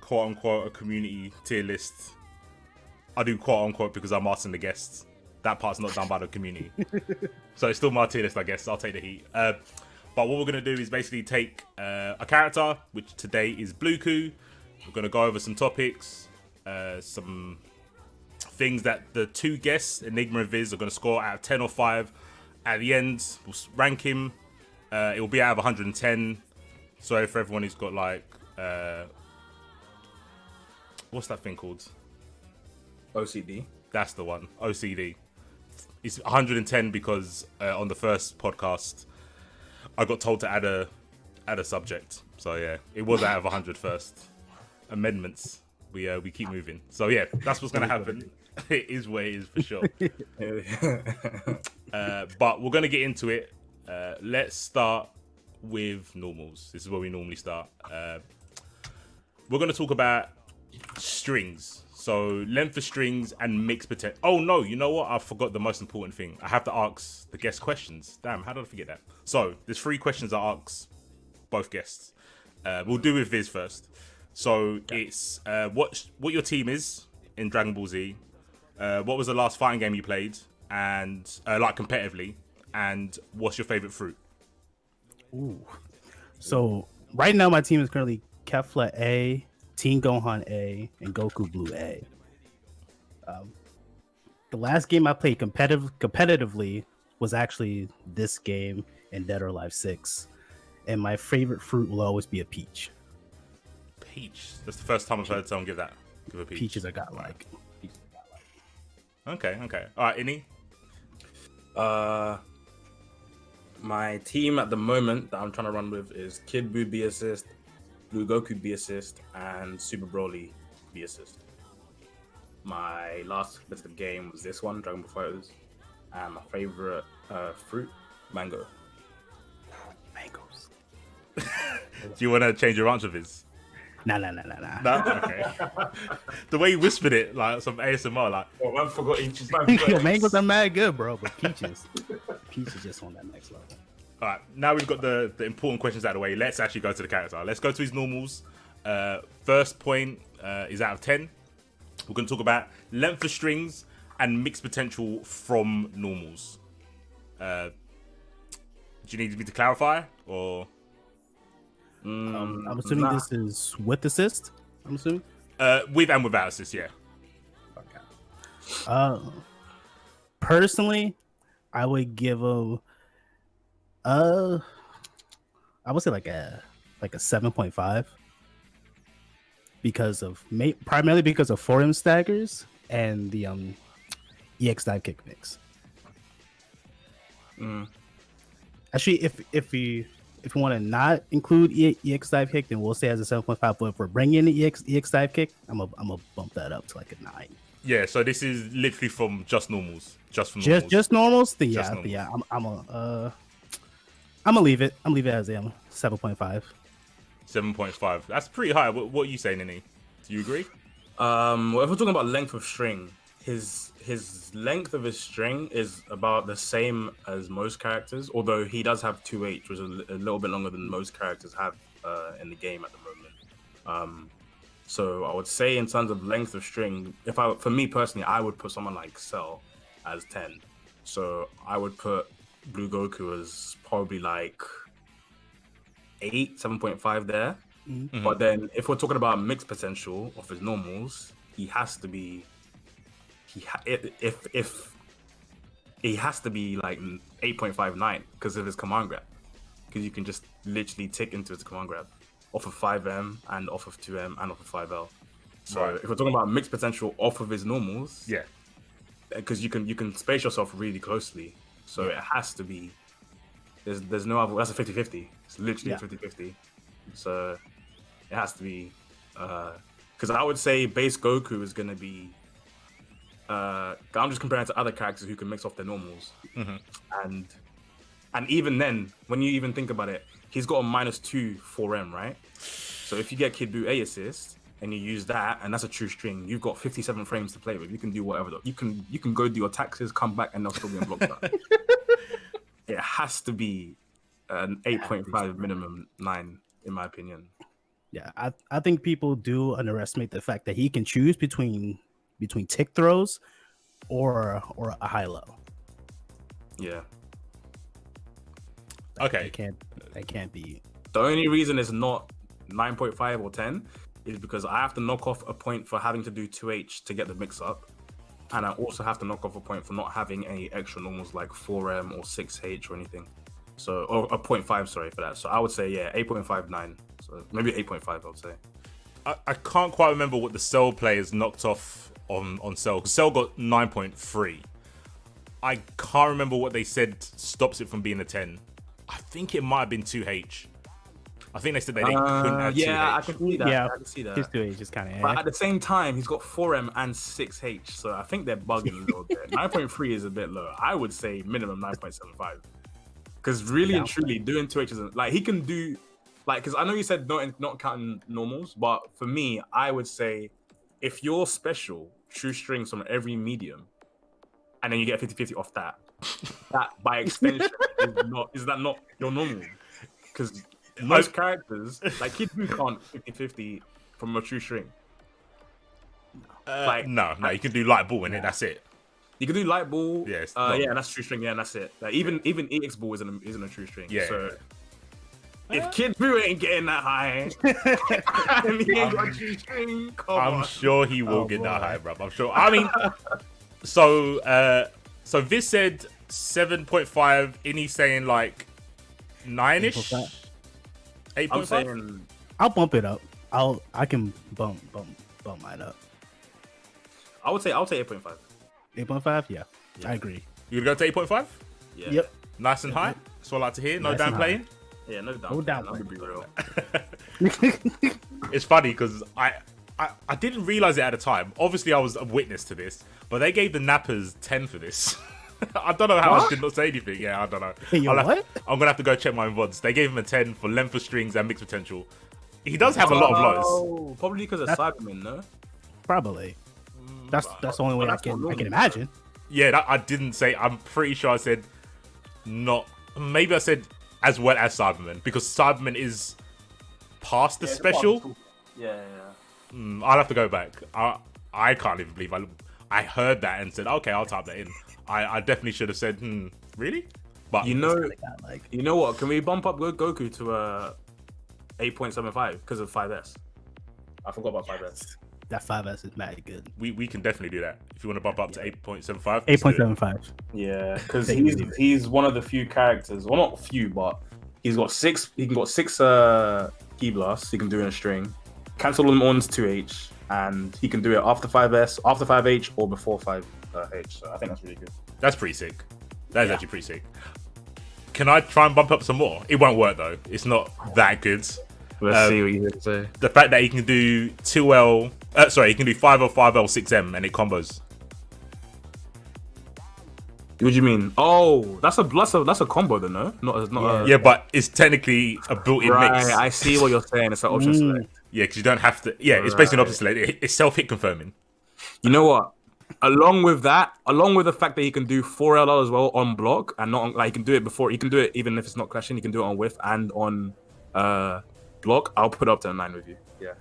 quote unquote a community tier list. I do quote unquote because I'm asking the guests. That part's not done by the community. So it's still my tier list, I guess. I'll take the heat. But what we're going to do is basically take a character, which today is Bluku. We're going to go over some topics, some things that the two guests, Inigma and Viz, are going to score out of 10 or 5. At the end, we'll rank him. It will be out of 110. So for everyone who's got like... what's that thing called? OCD. That's the one. OCD. It's 110 because on the first podcast, I got told to add a subject. So yeah, it was out of 100 first. Amendments. We keep moving. So yeah, that's what's gonna happen. It is what it is for sure. But we're gonna get into it. Let's start with normals. This is where we normally start. We're gonna talk about strings. So length of strings and mix potential. Oh no, you know what? I forgot the most important thing. I have to ask the guest questions. Damn, how did I forget that? So there's 3 questions I ask both guests. We'll do with Viz first. So it's what your team is in Dragon Ball Z. What was the last fighting game you played, and like competitively, and what's your favorite fruit? Ooh. So right now my team is currently Kefla A, Teen Gohan A, and Goku Blue A. The last game I played competitively was actually this game and Dead or Alive 6. And my favorite fruit will always be a peach. Peach. That's the first time I've heard someone give a peach. Peaches I got like. Okay. All right, Ini? My team at the moment that I'm trying to run with is Kid Buu B assist, Blue Goku B assist, and Super Broly B assist. My last competitive game was this one, Dragon Ball FighterZ, and my favorite fruit, mango. Mangoes. Do you want to change your answer, Viz? Nah. No? Okay. The way you whispered it, like some ASMR, like... Oh, man forgot each. Mangoes are mad good, bro, but peaches just on that next level. All right, now we've got the important questions out of the way. Let's actually go to the character. Let's go to his normals. First point is out of 10. We're going to talk about length of strings and mixed potential from normals. Do you need me to clarify, or? I'm assuming this is with assist. I'm assuming. With and without assist, yeah. Okay. Personally, I would give him. I would say like a 7.5 because of primarily because of forearm staggers and the EX dive kick mix. Actually, if you want to not include EX dive kick, then we'll say as a 7.5. But if we're bringing in the EX dive kick, I'm gonna bump that up to like a 9. Yeah, so this is literally from just normals, just normals. Then yeah, I'm gonna leave it. I'm gonna leave it as a 7.5. 7.5. That's pretty high. What are you saying, Nini? Do you agree? Well, if we're talking about length of string, his length of his string is about the same as most characters, although he does have 2H, which is a little bit longer than most characters have in the game at the moment. So I would say in terms of length of string, for me personally, I would put someone like Cell as 10. So I would put Blue Goku as probably like 8, 7.5 there. Mm-hmm. But then if we're talking about mixed potential of his normals, he has to be if he has to be like 8.59 because of his command grab, because you can just literally tick into his command grab off of 5M and off of 2M and off of 5L. So right. If we're talking about mixed potential off of his normals, yeah, because you can space yourself really closely, so it has to be. There's no other. That's a 50-50. It's literally a 50-50. So it has to be. Because I would say base Goku is gonna be. I'm just comparing to other characters who can mix off their normals, and even then, when you even think about it, he's got a -2 4M, right? So if you get Kid Buu A assist and you use that, and that's a true string, you've got 57 frames to play with. You can do whatever. You can go do your taxes, come back, and they'll still be unblocked. It has to be an 8.5 minimum 9, in my opinion. Yeah, I think people do underestimate the fact that he can choose between tick throws or a high low. Yeah. Okay. That can't be. The only reason it's not 9.5 or 10 is because I have to knock off a point for having to do 2H to get the mix up. And I also have to knock off a point for not having any extra normals like 4M or 6H or anything. So, or a 0.5, sorry for that. So I would say, yeah, 8.59. So maybe 8.5, I would say. I can't quite remember what the Cell players knocked off on Cell, because Cell got 9.3. I can't remember what they said stops it from being a 10. I think it might have been 2H. I think they said they couldn't add 2H. Yeah, I can see that. Yeah, I can see that. His 2H is kind of. But at the same time, he's got 4M and 6H. So I think they're bugging a little bit. 9.3 is a bit low. I would say minimum 9.75. Because really and truly, doing 2H isn't like he can do, like, because I know you said not counting normals, but for me, I would say if you're special, true strings from every medium, and then you get 50-50 off that, that by extension is that not your normal? Because most characters, like Kid Buu can't 50-50 from a true string. No, you can do light ball in it. That's it. You can do light ball. Yes. Yeah, that's true string. Yeah, and that's it. Like, even EX ball isn't a true string. Yeah. So if Kid Buu ain't getting that high, and he ain't got a true string, I'm sure he will get that high, bro. I'm sure. I mean, so Viz said 7.5. Inni saying like 9ish, 8.5. I'll bump it up. I can bump mine up. I would say 8.5. 8.5. Yeah, I agree. You gonna go to 8.5? Yeah. Yep. Nice and high. That's what I like to hear. No Nice and downplaying. Yeah, no No doubt. doubt. I'm gonna be real. It's funny because I didn't realize it at the time. Obviously, I was a witness to this, but they gave the Nappers 10 for this. I don't know how I did not say anything. Yeah, I don't know. Hey, what? I'm gonna have to go check my own VODs. They gave him a 10 for length of strings and mix potential. He does have a lot of lows. Oh, probably because of Cyberman, no? Probably. That's the only way I can imagine. Yeah, I didn't say. I'm pretty sure I said not. Maybe I said as well as Cyberman, because Cyberman is past the special. Yeah. I'll have to go back. I can't even believe I heard that and said, okay, I'll type that in. I definitely should have said, really? But you know what? Can we bump up Goku to 8.75 because of 5S? I forgot about 5S. That 5S is mad good. We can definitely do that. If you want to bump up to 8.75. 8.75. Yeah, because he's one of the few characters, well, not few, but he's got 6. He can got 6 key blasts. He can do in a string. Cancel them on 2H, and he can do it after 5S, after 5H, or before 5H. So I think that's really good. That's pretty sick. That is actually pretty sick. Can I try and bump up some more? It won't work though. It's not that good. Let's see what you can say. The fact that he can do 2L, he can do 5L, 5L, 6M, and it combos. What do you mean? Oh, that's a combo, then, no? Not yeah, but it's technically a built-in mix. I see what you're saying. It's an option select. Yeah, because you don't have to. Yeah, it's basically an option select. It's self-hit confirming. You know what? Along with the fact that he can do 4L as well on block and not on, like he can do it before. He can do it even if it's not clashing. He can do it on whiff and on block. I'll put up to a 9 with you. Yeah.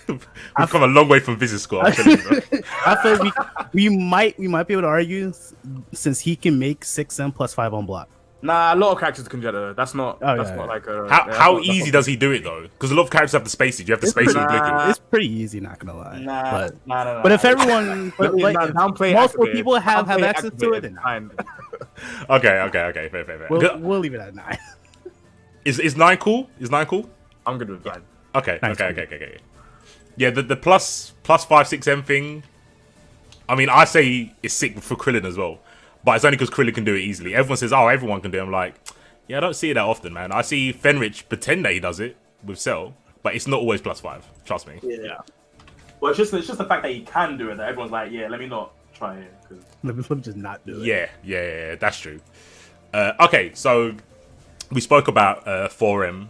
We've come a long way from Viz's score. I'm telling you, bro. I feel like we might be able to argue since he can make 6M plus 5 on block. Nah, a lot of characters can do that. That's not like a. How easy does he do it though? Because a lot of characters have the spaces. You have the spaces with blinking. It's pretty easy, not gonna lie. Nah. But if everyone, multiple people have access to it, then Okay. Fair. We'll leave it at 9. Is 9 cool? Is 9 cool? I'm good with 9. Okay. Yeah, the plus 5, 6M thing. I mean, I say it's sick for Krillin as well. But it's only because Krillin can do it easily. Everyone says, oh, everyone can do it. I'm like, yeah, I don't see it that often, man. I see Fenrich pretend that he does it with Cell, but it's not always plus 5. Trust me. Yeah. Well, it's just the fact that he can do it that everyone's like, yeah, let me not try it. Let me just not do it. Yeah, that's true. Okay, so we spoke about 4M.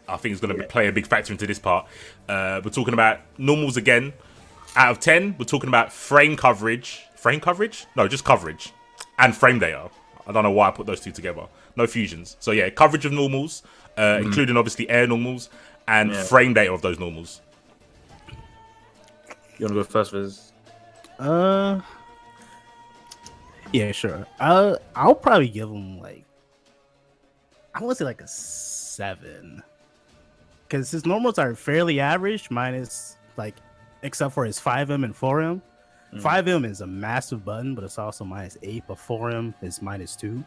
I think it's going to play a big factor into this part. We're talking about normals again. Out of 10, we're talking about frame coverage. Frame coverage? No, just coverage. And frame data. I don't know why I put those two together. No fusions. So yeah, coverage of normals, including obviously air normals, and frame data of those normals. You want to go first, Viz? Yeah, sure. I'll probably give him like, I want to say like a 7, because his normals are fairly average, minus like, except for his 5M and 4M. 5M is a massive button, but it's also -8. But 4M is -2.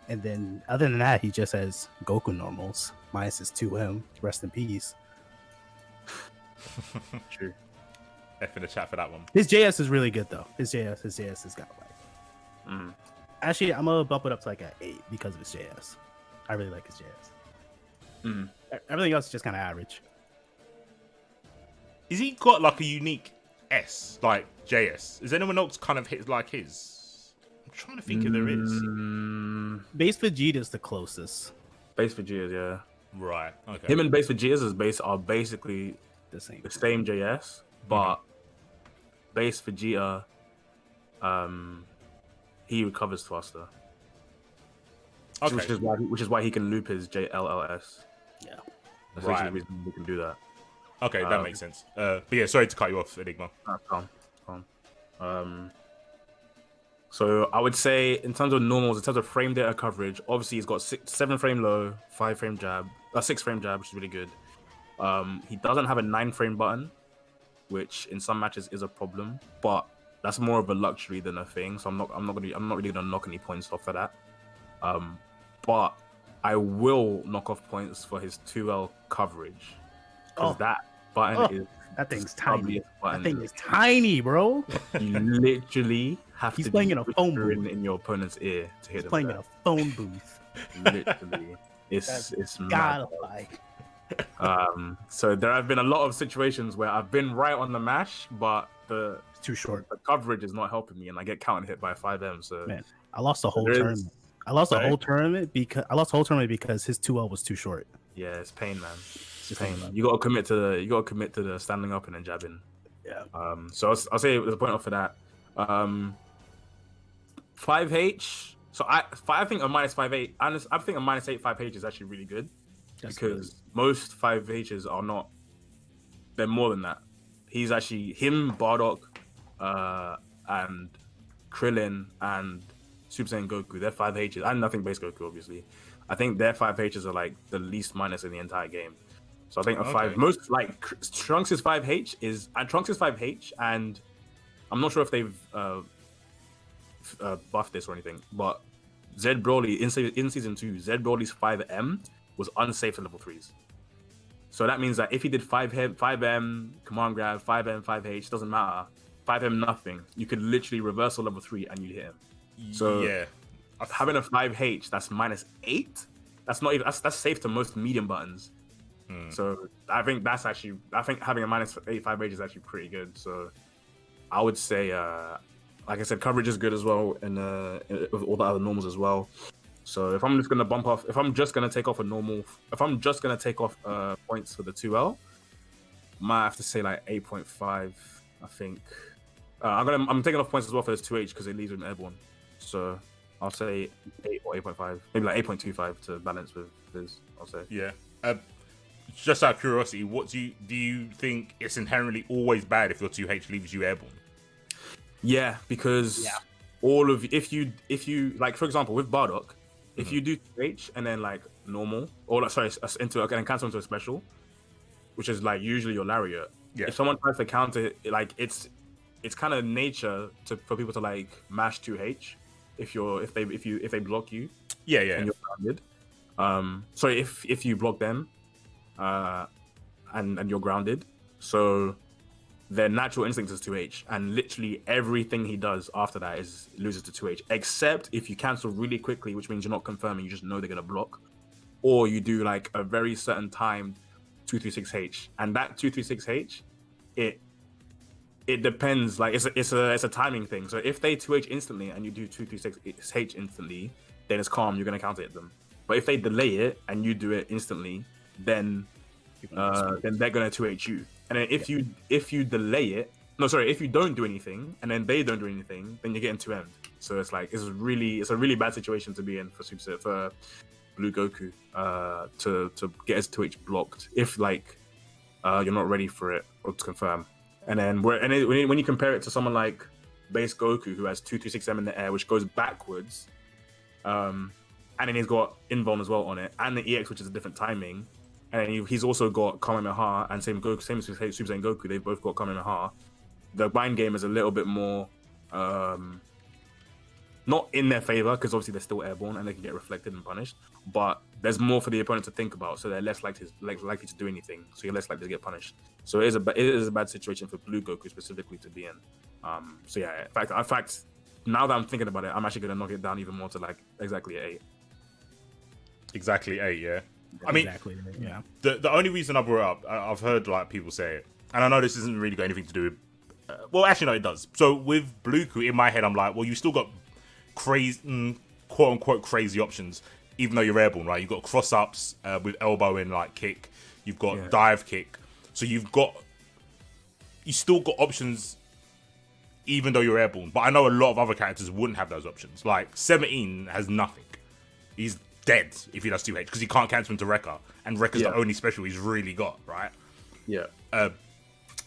And then other than that, he just has Goku normals minus his 2M. Rest in peace. True. F in the chat for that one. His JS is really good though. His JS has got like. Actually, I'm gonna bump it up to like an 8 because of his JS. I really like his JS. Everything else is just kind of average. Is he got like a unique S, like JS? Is anyone else kind of hit like his? I'm trying to think if there is. Base Vegeta is the closest. Base Vegeta, yeah. Right. Okay. Him and Base Vegeta's are basically The same JS, but Base Vegeta, he recovers faster. Okay. Which is why he can loop his JLLS. Yeah. That's Right. the reason we can do that. Okay, that makes sense. But yeah, sorry to cut you off, Enigma. Calm. So I would say in terms of normals, in terms of frame data coverage, obviously he's got 7 frame low, 5 frame jab, 6 frame jab, which is really good. He doesn't have a 9 frame button, which in some matches is a problem, but that's more of a luxury than a thing. So I'm not really gonna knock any points off for that. But I will knock off points for his 2L coverage, because that button is that thing's tiny. Button. That thing is tiny, bro. You literally have He's to playing be in a phone booth in your opponent's ear to hit He's him. playing in a phone booth. Literally, it's mad. Godlike. So there have been a lot of situations where I've been right on the mash, but the It's too short. the coverage is not helping me, and I get counter hit by 5M. So Man, I lost the whole there is- tournament. I lost the whole tournament because his 2L was too short. yeah, it's pain, man. Just Pain. think about You gotta commit to the standing up and then jabbing. Yeah. So I'll say there's a point off for that. 5H. So I think a -5H. I think a -8 5H is actually really good, because most 5Hs are not. They're more than that. He's actually Bardock, and Krillin and Super Saiyan Goku. They're 5Hs, and nothing base Goku, obviously. I think their 5Hs are like the least minus in the entire game. So I think a 5 most like Trunks is 5H Trunks is 5H, and I'm not sure if they've buffed this or anything, but Zed Broly in season 2, Zed Broly's 5M was unsafe to level 3s. So that means that if he did 5M, command grab, 5M, 5H, doesn't matter. 5M nothing. You could literally reversal level 3 and you'd hit him. So yeah, having a 5H that's -8, that's not even that's safe to most medium buttons. So I think having a -8 5H is actually pretty good. So I would say, like I said, coverage is good as well, and with all the other normals as well. So if I'm just gonna take off points for the 2L, might have to say like 8.5. I think I'm taking off points as well for this 2H because it leaves him airborne. So I'll say 8 or 8.5, maybe like 8.25 to balance with this. I'll say. Yeah. Just out of curiosity, what do you think it's inherently always bad if your 2H leaves you airborne? Yeah, because if you like, for example, with Bardock, if you do 2H and then like normal, or and cancel into a special, which is like usually your lariat. Yeah. If someone tries to counter it, like it's kind of nature for people to like mash 2H if they block you. Yeah. And you're grounded. Sorry, if you block them, and you're grounded. So their natural instinct is 2H, and literally everything he does after that loses to 2H, except if you cancel really quickly, which means you're not confirming, you just know they're gonna block, or you do like a very certain time 236H, and that 236H, it depends. Like it's a timing thing. So if they 2H instantly and you do 236H instantly, then it's calm. You're gonna counter hit them. But if they delay it and you do it instantly, then they're gonna 2H you. And then if you delay it, if you don't do anything and then they don't do anything, then you're getting 2M. So it's like it's a really bad situation to be in for Blue Goku to get his 2H blocked if like you're not ready for it or to confirm. And then when you compare it to someone like base Goku who has 226M in the air, which goes backwards, and then he's got Invuln as well on it, and the EX, which is a different timing, and then he's also got Kamehameha, and same as Super Saiyan Goku, they've both got Kamehameha. The mind game is a little bit more not in their favor, because obviously they're still airborne and they can get reflected and punished, but there's more for the opponent to think about, so they're less likely to do anything, so you're less likely to get punished. So it is a bad situation for Blue Goku specifically to be in. So yeah, in fact, now that I'm thinking about it, I'm actually going to knock it down even more to like exactly 8. Exactly 8, yeah. I mean, exactly, yeah. The only reason I brought it up, I've heard like people say it, and I know this isn't really got anything to do with. Well, actually, no, it does. So with Bluku, in my head, I'm like, well, you still got crazy, quote unquote, crazy options, even though you're airborne, right? You've got cross ups with elbow and like kick. You've got dive kick. So you still got options, even though you're airborne. But I know a lot of other characters wouldn't have those options. Like 17 has nothing. He's dead if he does 2H because he can't cancel into Rekka, and Rekka's the only special he's really got, right? Yeah.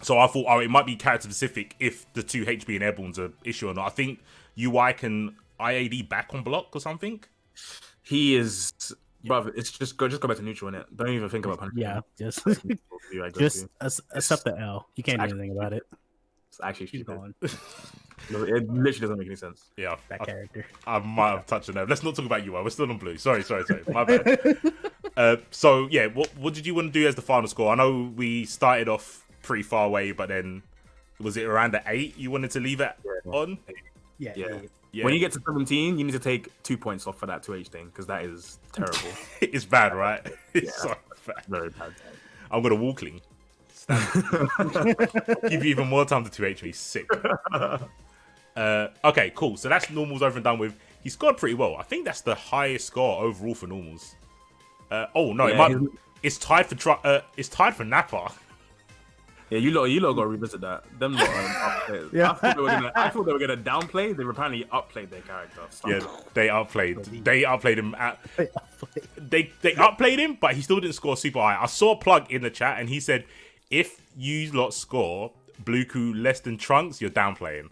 So I thought, it might be character specific if the 2H being airborne's an issue or not. I think UI can IAD back on block or something. He is, brother. It's just go back to neutral in it. Don't even think about punishing. Yeah, just accept the L. You can't do anything about it. It's actually Keep stupid. going. It literally doesn't make any sense. Yeah, That character. I might have touched on that. Let's not talk about UI. We're still on blue. Sorry. My bad. So yeah, what did you want to do as the final score? I know we started off pretty far away, but then was it around the 8 you wanted to leave it on? Yeah. When you get to 17, you need to take 2 points off for that 2H thing, because that is terrible. It's bad, right? It's so bad. Very bad. I'm gonna walkling. Give you even more time to 2H me. Sick. Okay, cool. So that's normals over and done with. He scored pretty well. I think that's the highest score overall for normals. It's tied for Nappa. Yeah, you lot got to revisit that. Them lot upplayed. Yeah. I thought they were gonna downplay. They apparently upplayed their character. Yeah, they outplayed. They outplayed him. They outplayed him, but he still didn't score super high. I saw a plug in the chat, and he said, "If you lot score Bluku less than Trunks, you're downplaying."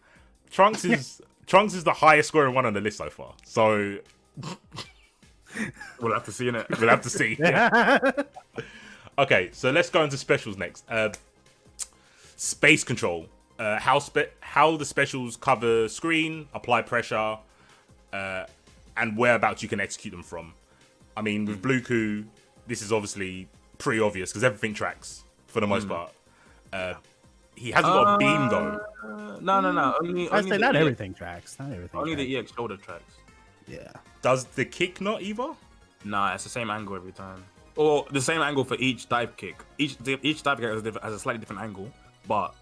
Trunks is the highest scoring one on the list so far. So we'll have to see in it. We'll have to see. Okay, so let's go into specials next. Space control. How the specials cover screen, apply pressure, and whereabouts you can execute them from. I mean, with Bluku, this is obviously pretty obvious because everything tracks for the most part. He hasn't got a beam though. No. I say not everything tracks. Not everything. Only tracks. the EX shoulder tracks. Yeah. Does the kick not either? Nah, it's the same angle every time. Or the same angle for each dive kick. Each dive kick has a slightly different angle, but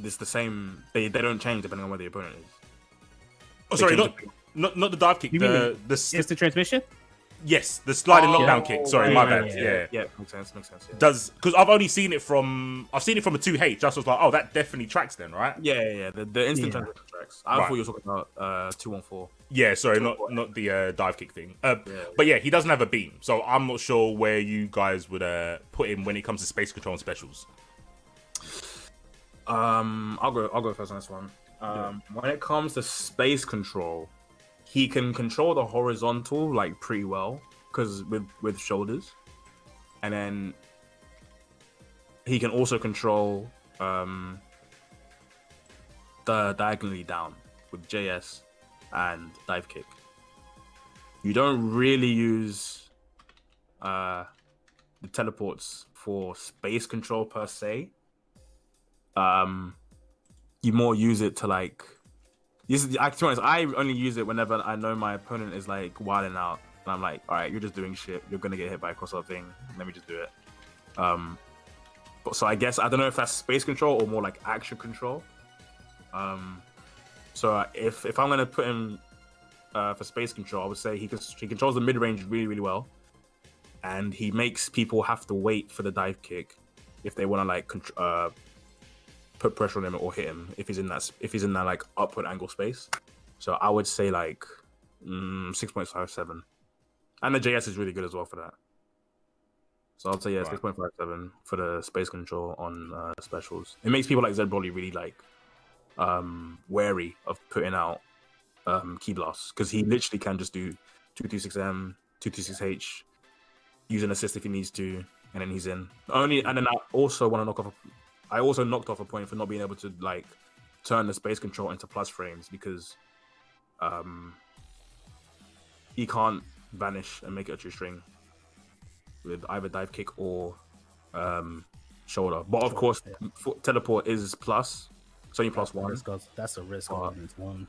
it's the same. They don't change depending on where the opponent is. Oh, sorry, not the dive kick. The instant transmission. Yes, the sliding knockdown kick. Sorry, my bad. Yeah, makes sense. Yeah. Because I've only seen it from a 2H. Just was like, oh, that definitely tracks then, right? Yeah. The instant transition tracks. I thought you were talking about 2-on-4. Yeah, sorry, not the dive kick thing. But yeah, he doesn't have a beam, so I'm not sure where you guys would put him when it comes to space control and specials. I'll go first on this one. When it comes to space control, he can control the horizontal like pretty well because with shoulders, and then he can also control the diagonally down with JS and dive kick. You don't really use the teleports for space control per se. You more use it to like. To be honest, I only use it whenever I know my opponent is like wilding out, and I'm like, all right, you're just doing shit. You're gonna get hit by a crossover thing. Let me just do it. But so I guess I don't know if that's space control or more like action control. So if I'm gonna put him for space control, I would say he controls the mid range really really well, and he makes people have to wait for the dive kick if they want to like put pressure on him or hit him if he's in that like upward angle space. So I would say like 6.57. And the JS is really good as well for that. So I'll say yeah, Right. 6.57 for the space control on specials. It makes people like Zed Broly really like wary of putting out key blasts because he literally can just do 226M, 226H, use an assist if he needs to, and then he's in. And then I also want to knock off. I also knocked off a point for not being able to like turn the space control into plus frames because he can't vanish and make it a true string with either dive kick or shoulder. But of course, teleport is plus. It's only plus one. That's a risk on its own.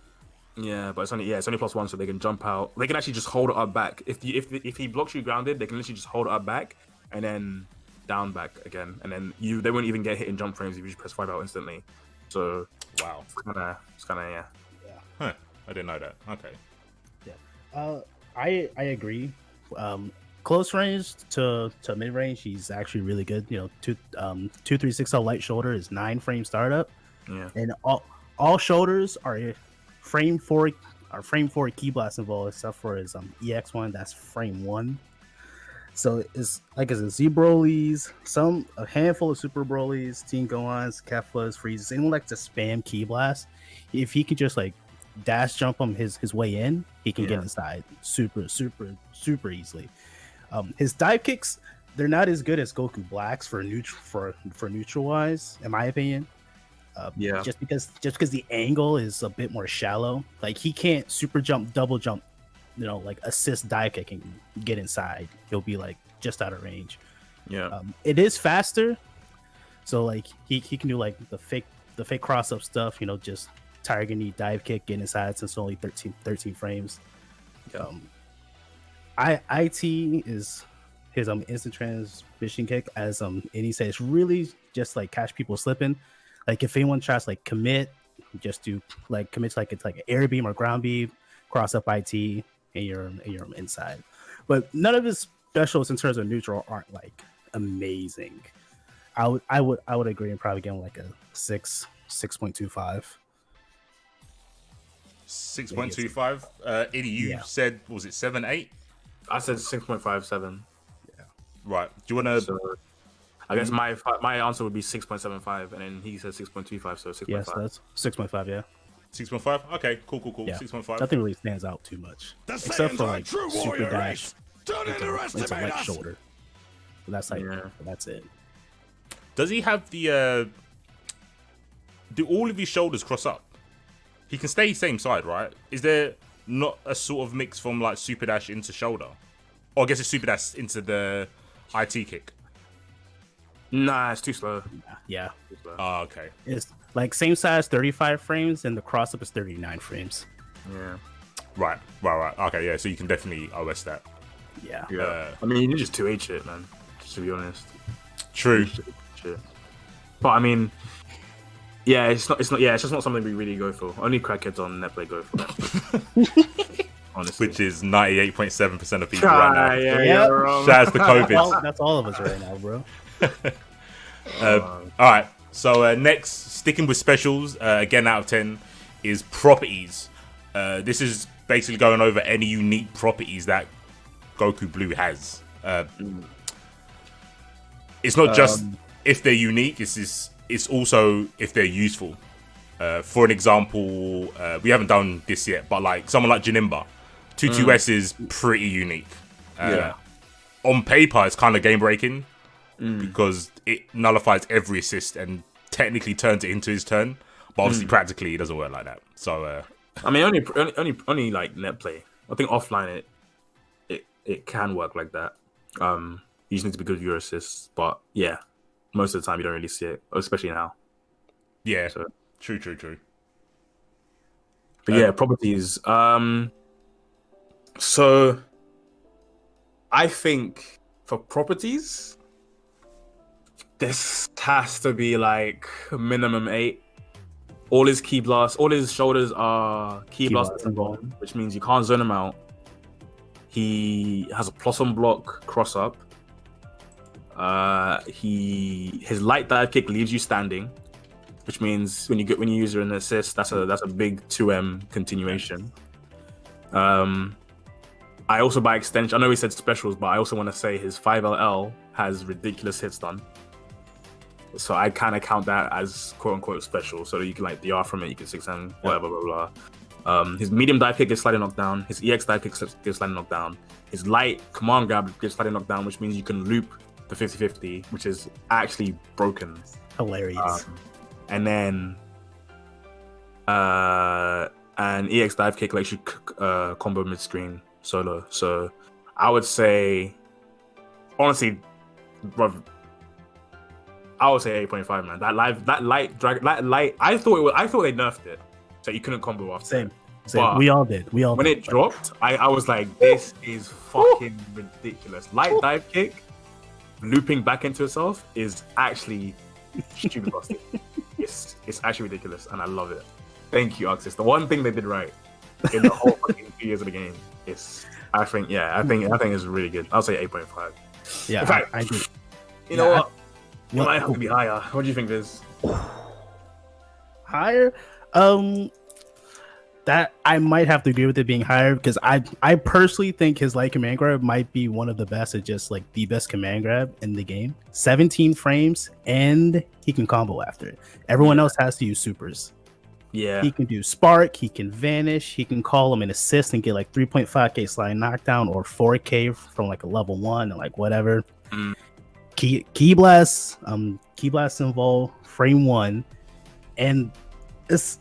Yeah, but it's only plus one, so they can jump out. They can actually just hold it up back. If he blocks you grounded, they can literally just hold it up back and then down back again, and then they won't even get hit in jump frames if you just press 5 out instantly. So Wow. it's kind of Huh. I didn't know that. Okay. Yeah. I agree. Close range to mid range, he's actually really good. 236L light shoulder is 9 frame startup. Yeah. And all shoulders are frame 4 key blast involved except for his EX1, that's frame 1. So it's like it's Z Broly's, a handful of Super Broly's, Teen Gohans, Keflas, Freezes, anyone like to spam key blast. If he could just like dash jump him his way in, he can get inside super easily. His dive kicks, they're not as good as Goku Black's for neutral wise, in my opinion. Just because the angle is a bit more shallow. Like he can't super jump, double jump, like assist dive kick and get inside. He'll be like just out of range. Yeah. It is faster, so like he can do like the fake cross up stuff. Just tiger knee dive kick, get inside since it's only 13 frames. IT is his instant transmission kick, as Innie said, it's really just like catch people slipping. Like if anyone tries to like commit, just do like commit to like it's like an air beam or ground beam, cross up IT, and you're inside. But none of his specials in terms of neutral aren't like amazing. I would agree and probably give him like a 6.25. 6.25. Eddie, you said, was it 7.8? I said 6.57. Yeah. Right. Do you want to? So, I guess my answer would be 6.75, and then he said 6.25, so 6.5. Yes, that's 6.5. Yeah. 6.5. Okay. Cool. Yeah. 6.5. Nothing really stands out too much, except for like super dash. It's a light shoulder. That's like that's it. Does he have the? Do all of his shoulders cross up? He can stay same side, right? Is there not a sort of mix from like super dash into shoulder, or I guess it's super dash into the IT kick? Nah, it's too slow. Yeah. Too slow. Oh, okay. It's like same size, 35 frames, and the cross up is 39 frames. Yeah. Right. Okay, yeah. So you can definitely OS that. Yeah. I mean, you just 2H it, man. Just to be honest. True. But I mean, yeah, it's not. Yeah, it's just not something we really go for. Only crackheads on Netplay go for that. Honestly. Which is 98.7% of people right now. Yeah. Shout out to COVID. That's all of us right now, bro. All right. So next, sticking with specials, again out of 10, is properties. This is basically going over any unique properties that Goku Blue has. It's not just if they're unique. It's also if they're useful. For an example, we haven't done this yet, but like someone like Janemba, 22S is pretty unique. On paper, it's kind of game breaking because it nullifies every assist and technically turns it into his turn. But obviously, practically, it doesn't work like that. So, I mean, only like net play. I think offline it can work like that. You just need to be good with your assists, but yeah, most of the time you don't really see it, especially now. Yeah, so. True. But yeah, properties. So I think for properties, this has to be like minimum 8. All his key blasts, all his shoulders are key blasts involved, which means you can't zone him out. He has a plus on block cross up. His light dive kick leaves you standing, which means when you use an assist, that's a big 2M continuation. I also, by extension, I know he said specials, but I also want to say his 5LL has ridiculous hits done. So I kind of count that as quote unquote special. So that you can like DR from it, you can 6M, whatever, blah, blah. His medium dive kick gets sliding knockdown. His EX dive kick gets sliding knockdown. His light command grab gets sliding knockdown, which means you can loop the 50-50, which is actually broken. Hilarious. And then an EX dive kick lets you combo mid screen solo. So I would say, honestly, bro, I would say 8.5, man. That light. I thought they nerfed it, so you couldn't combo after. Same. We all did. When it dropped, I was like, this is fucking ridiculous. Light dive kick, looping back into itself is actually stupid busted. It's actually ridiculous, and I love it. Thank you, Oxys. The one thing they did right in the whole fucking 2 years of the game is, I think it's really good. I'll say 8.5. Yeah, in fact, I do. You know what? You might have to be higher. What do you think, Viz? Higher? That I might have to agree with it being higher, because I personally think his light command grab might be one of the best, at just like the best command grab in the game. 17 frames, and he can combo after it. Everyone else has to use supers. Yeah, he can do spark, he can vanish, he can call him an assist and get like 3.5k slide knockdown or 4k from like a level 1 and like whatever. Key blast involved frame 1, and it's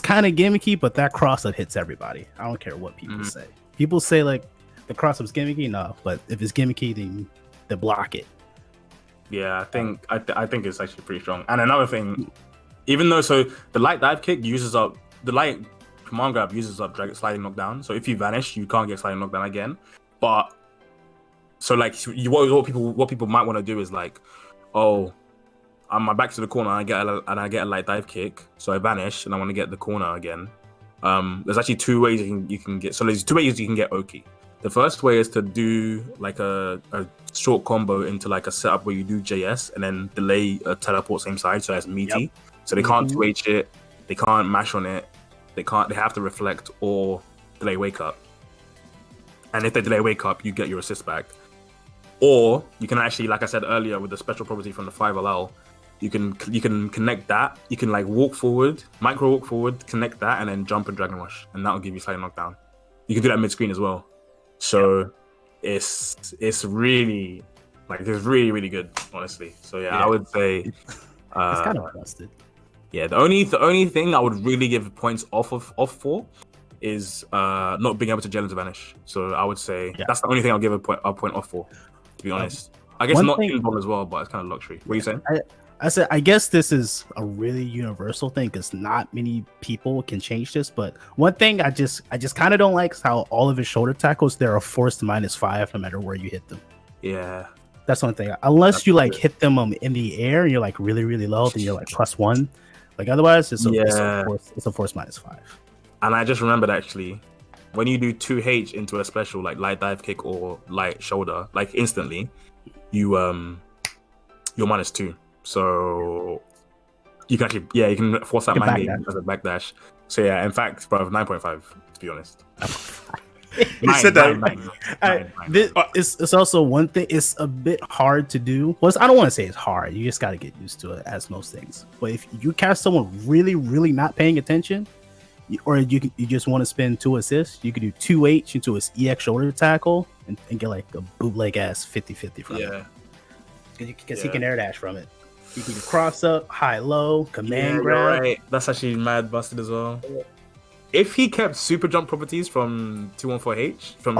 kind of gimmicky, but that cross up hits everybody. I don't care what people say. People say like the cross up's gimmicky, no, but if it's gimmicky, then they block it. Yeah, I think it's actually pretty strong. And another thing, even though the light dive kick uses up the light command grab uses up dragon sliding knockdown. So if you vanish, you can't get sliding knockdown again. But so like what people might want to do is like, oh, I'm my back to the corner and I get a light dive kick, so I vanish and I want to get the corner again. There's actually 2 ways you can get. So there's 2 ways you can get Oki. The first way is to do like a short combo into like a setup where you do JS and then delay a teleport same side, so that's meaty. Yep. So they can't 2H it, they can't mash on it, they have to reflect or delay wake up. And if they delay wake up, you get your assist back. Or you can actually, like I said earlier, with the special property from the 5LL, you can connect that. You can like walk forward, micro walk forward, connect that, and then jump and Dragon Rush, and that'll give you sliding knockdown. You can do that mid screen as well. So it's really like it's really good, honestly. So yeah. I would say it's kind of busted. Yeah, the only thing I would really give points off for is not being able to gel into vanish. So I would say that's the only thing I'll give a point off for, to be honest. I guess not inborn as well, but it's kind of luxury. What are you saying? I said, I guess this is a really universal thing because not many people can change this. But one thing I just kind of don't like is how all of his shoulder tackles, they're a forced -5 no matter where you hit them. Yeah, that's one thing. Unless you like hit them in the air and you're like really low, then you're like +1. Like otherwise, it's a force -5. And I just remembered actually, when you do 2H into a special like light dive kick or light shoulder, like instantly, you're -2. So you can actually, you can force that mind game as a backdash. So yeah, in fact, bro, 9.5 to be honest. You said that. It's also one thing. It's a bit hard to do. Well, I don't want to say it's hard. You just got to get used to it, as most things. But if you catch someone really not paying attention, or you just want to spend 2 assists, you could do 2H into his EX shoulder tackle and get like a bootleg ass 50-50 from it. Because he can air dash from it. You can cross up, high low, command grab. Right. That's actually mad busted as well. If he kept super jump properties from 214H from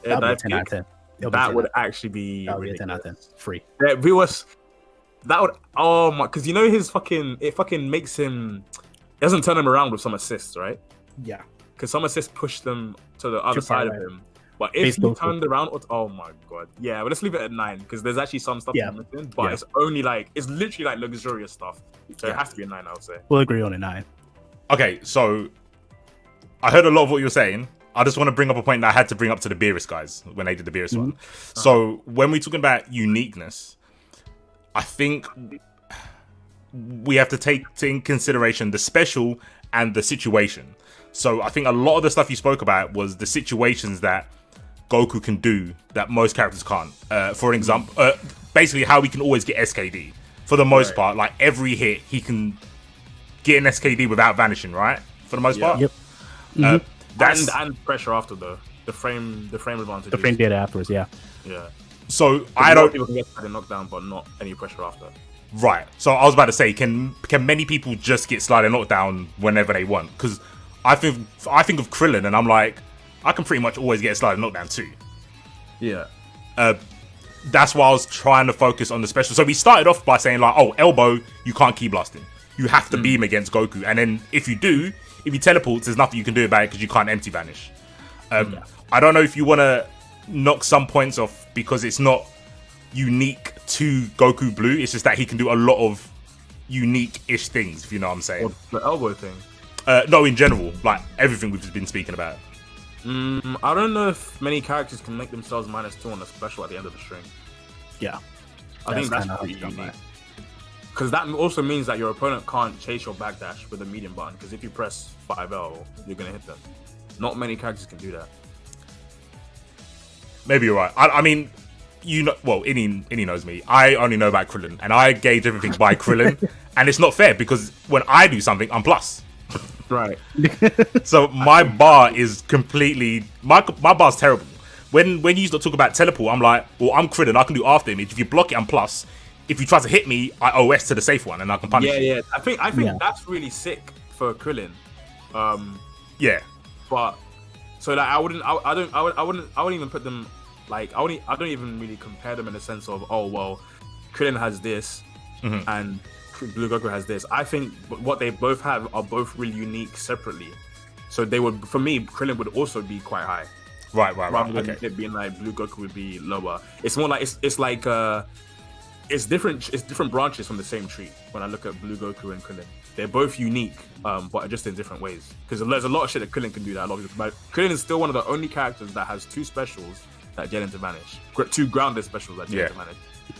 dive kick, that would actually be 10 out of 10 free. That would because you know it fucking makes him, it doesn't turn him around with some assists, right? Yeah, because some assists push them to the other side of him. But if he turned around, oh my god, yeah. But let's leave it at 9 because there's actually some stuff missing. But it's only like it's literally like luxurious stuff. So it has to be a 9, I would say. We'll agree on a 9. Okay, so I heard a lot of what you were saying. I just want to bring up a point that I had to bring up to the Beerus guys when they did the Beerus one. So when we're talking about uniqueness, I think we have to take in consideration the special and the situation. So I think a lot of the stuff you spoke about was the situations that Goku can do that most characters can't. For example, basically how he can always get SKD. For the most part, like every hit, he can get an SKD without vanishing, right? For the most part. Yep. That's and pressure after though. The frame advantage. The frame data afterwards, yeah. Yeah. so I don't. People can get the knockdown, but not any pressure after. Right. So I was about to say, can many people just get sliding knockdown whenever they want? Because I think of Krillin and I'm like, I can pretty much always get a sliding knockdown too. Yeah. That's why I was trying to focus on the special. So we started off by saying like, oh, elbow, you can't ki blasting. You have to beam against Goku. And then if he teleports, there's nothing you can do about it because you can't empty vanish. I don't know if you want to knock some points off because it's not unique to Goku Blue. It's just that he can do a lot of unique-ish things, if you know what I'm saying. Or the elbow thing. No, in general, like everything we've been speaking about. I don't know if many characters can make themselves -2 on a special at the end of the string. Yeah. I think that's kinda pretty how it's done unique. Because that also means that your opponent can't chase your backdash with a medium button. Because if you press 5L, you're gonna hit them. Not many characters can do that. Maybe you're right. I mean, you know, well, Ini knows me. I only know about Krillin, and I gauge everything by Krillin, and it's not fair because when I do something, I'm plus. Right. So my bar is completely my bar's terrible. When you talk about teleport, I'm like, well, I'm Krillin, I can do after image. If you block it, I'm plus. If you try to hit me, I OS to the safe one, and I can punish you. Yeah. I think that's really sick for Krillin. Yeah. But so like I wouldn't even put them like I don't even really compare them in the sense of, oh well, Krillin has this and Blue Goku has this. I think what they both have are both really unique separately. So they would, for me, Krillin would also be quite high. Right. Rather than Okay. it being like Blue Goku would be lower. It's more like it's different branches from the same tree. When I look at Blue Goku and Krillin, they're both unique, but just in different ways. Because there's a lot of shit that Krillin can do that a lot of people. But Krillin is still one of the only characters that has 2 specials that gel into vanish, 2 grounded specials that gel into vanish,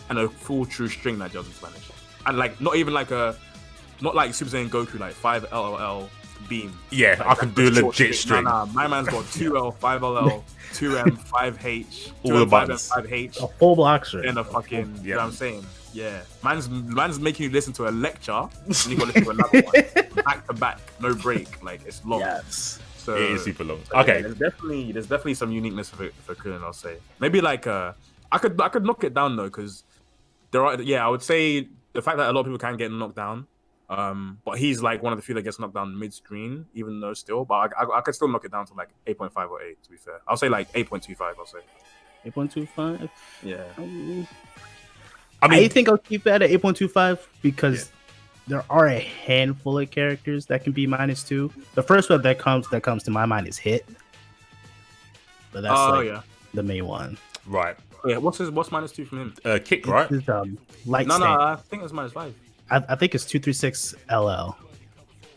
and a full true string that gels into vanish. And like not like Super Saiyan Goku, like 5LLL beam. Yeah, like, I can do a legit string. Nah, my man's got 2L, 5LL, 2M, 5H, All the 2M, 5M, buttons. 5H, A full block string. and a fucking. You know what I'm saying? Yeah, man's making you listen to a lecture, and you got to listen to another one, back to back, no break. Like it's long. Yes. So It is super long. so, Okay. yeah, there's definitely some uniqueness for Krillin. I'll say maybe like I could knock it down though, because there are, yeah, I would say the fact that a lot of people can get knocked down, but he's like one of the few that gets knocked down mid-screen, even though still, but I could still knock it down to like 8.5 or 8, to be fair. I'll say like 8.25, I'll say. 8.25. Yeah. I think I'll keep that at 8.25 because there are a handful of characters that can be -2. The first one that comes to my mind is Hit, but that's the main one. Right. Yeah, what's -2 from him? Kick, right? It's, light No, stand. I think it's -5. I think it's 236 LL.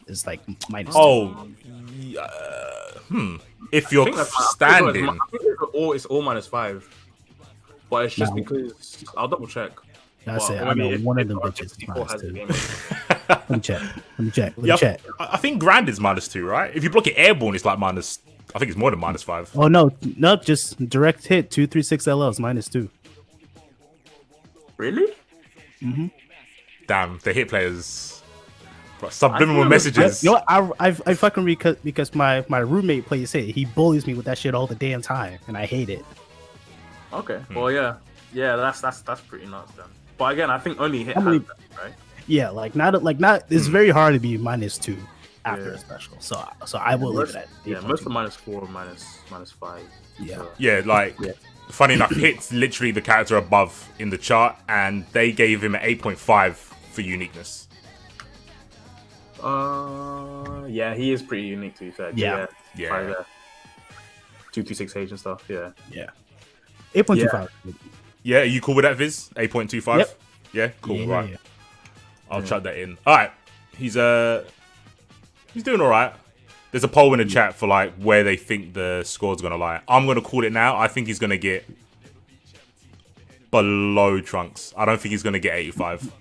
It's like -2. Oh. If I you're think standing. I think it's all -5, but it's just because I'll double check. I say But I know maybe one of if them our bitches is 64 has the -2. game. Let me check. Let me Yeah, check. I think Grand is -2, right? If you block it airborne, it's like minus. I think it's more than -5. Oh no, just direct hit 236 LL is -2. Really? Damn, the hit players. Bro, subliminal messages. You know what? I fucking because my roommate plays Hit. He bullies me with that shit all the damn time, and I hate it. Okay. Well, yeah. That's pretty nuts then. But again, I think only Hit How many- has that, right? Yeah, like not. It's very hard to be -2 after a special. So I will leave it at. Most are -4, -5. Yeah. So, Yeah, like, funny enough, Hit's literally the character above in the chart, and they gave him an 8.5 for uniqueness. yeah, he is pretty unique to be fair. Yeah. 226H and stuff. Yeah. 8.25. Yeah, are you cool with that, Viz? 8.25? Yep. Yeah, cool, Yeah, right. yeah. I'll chuck that in. Alright. He's doing alright. There's a poll in the chat for like where they think the score's gonna lie. I'm gonna call it now. I think he's gonna get below Trunks. I don't think he's gonna get 85.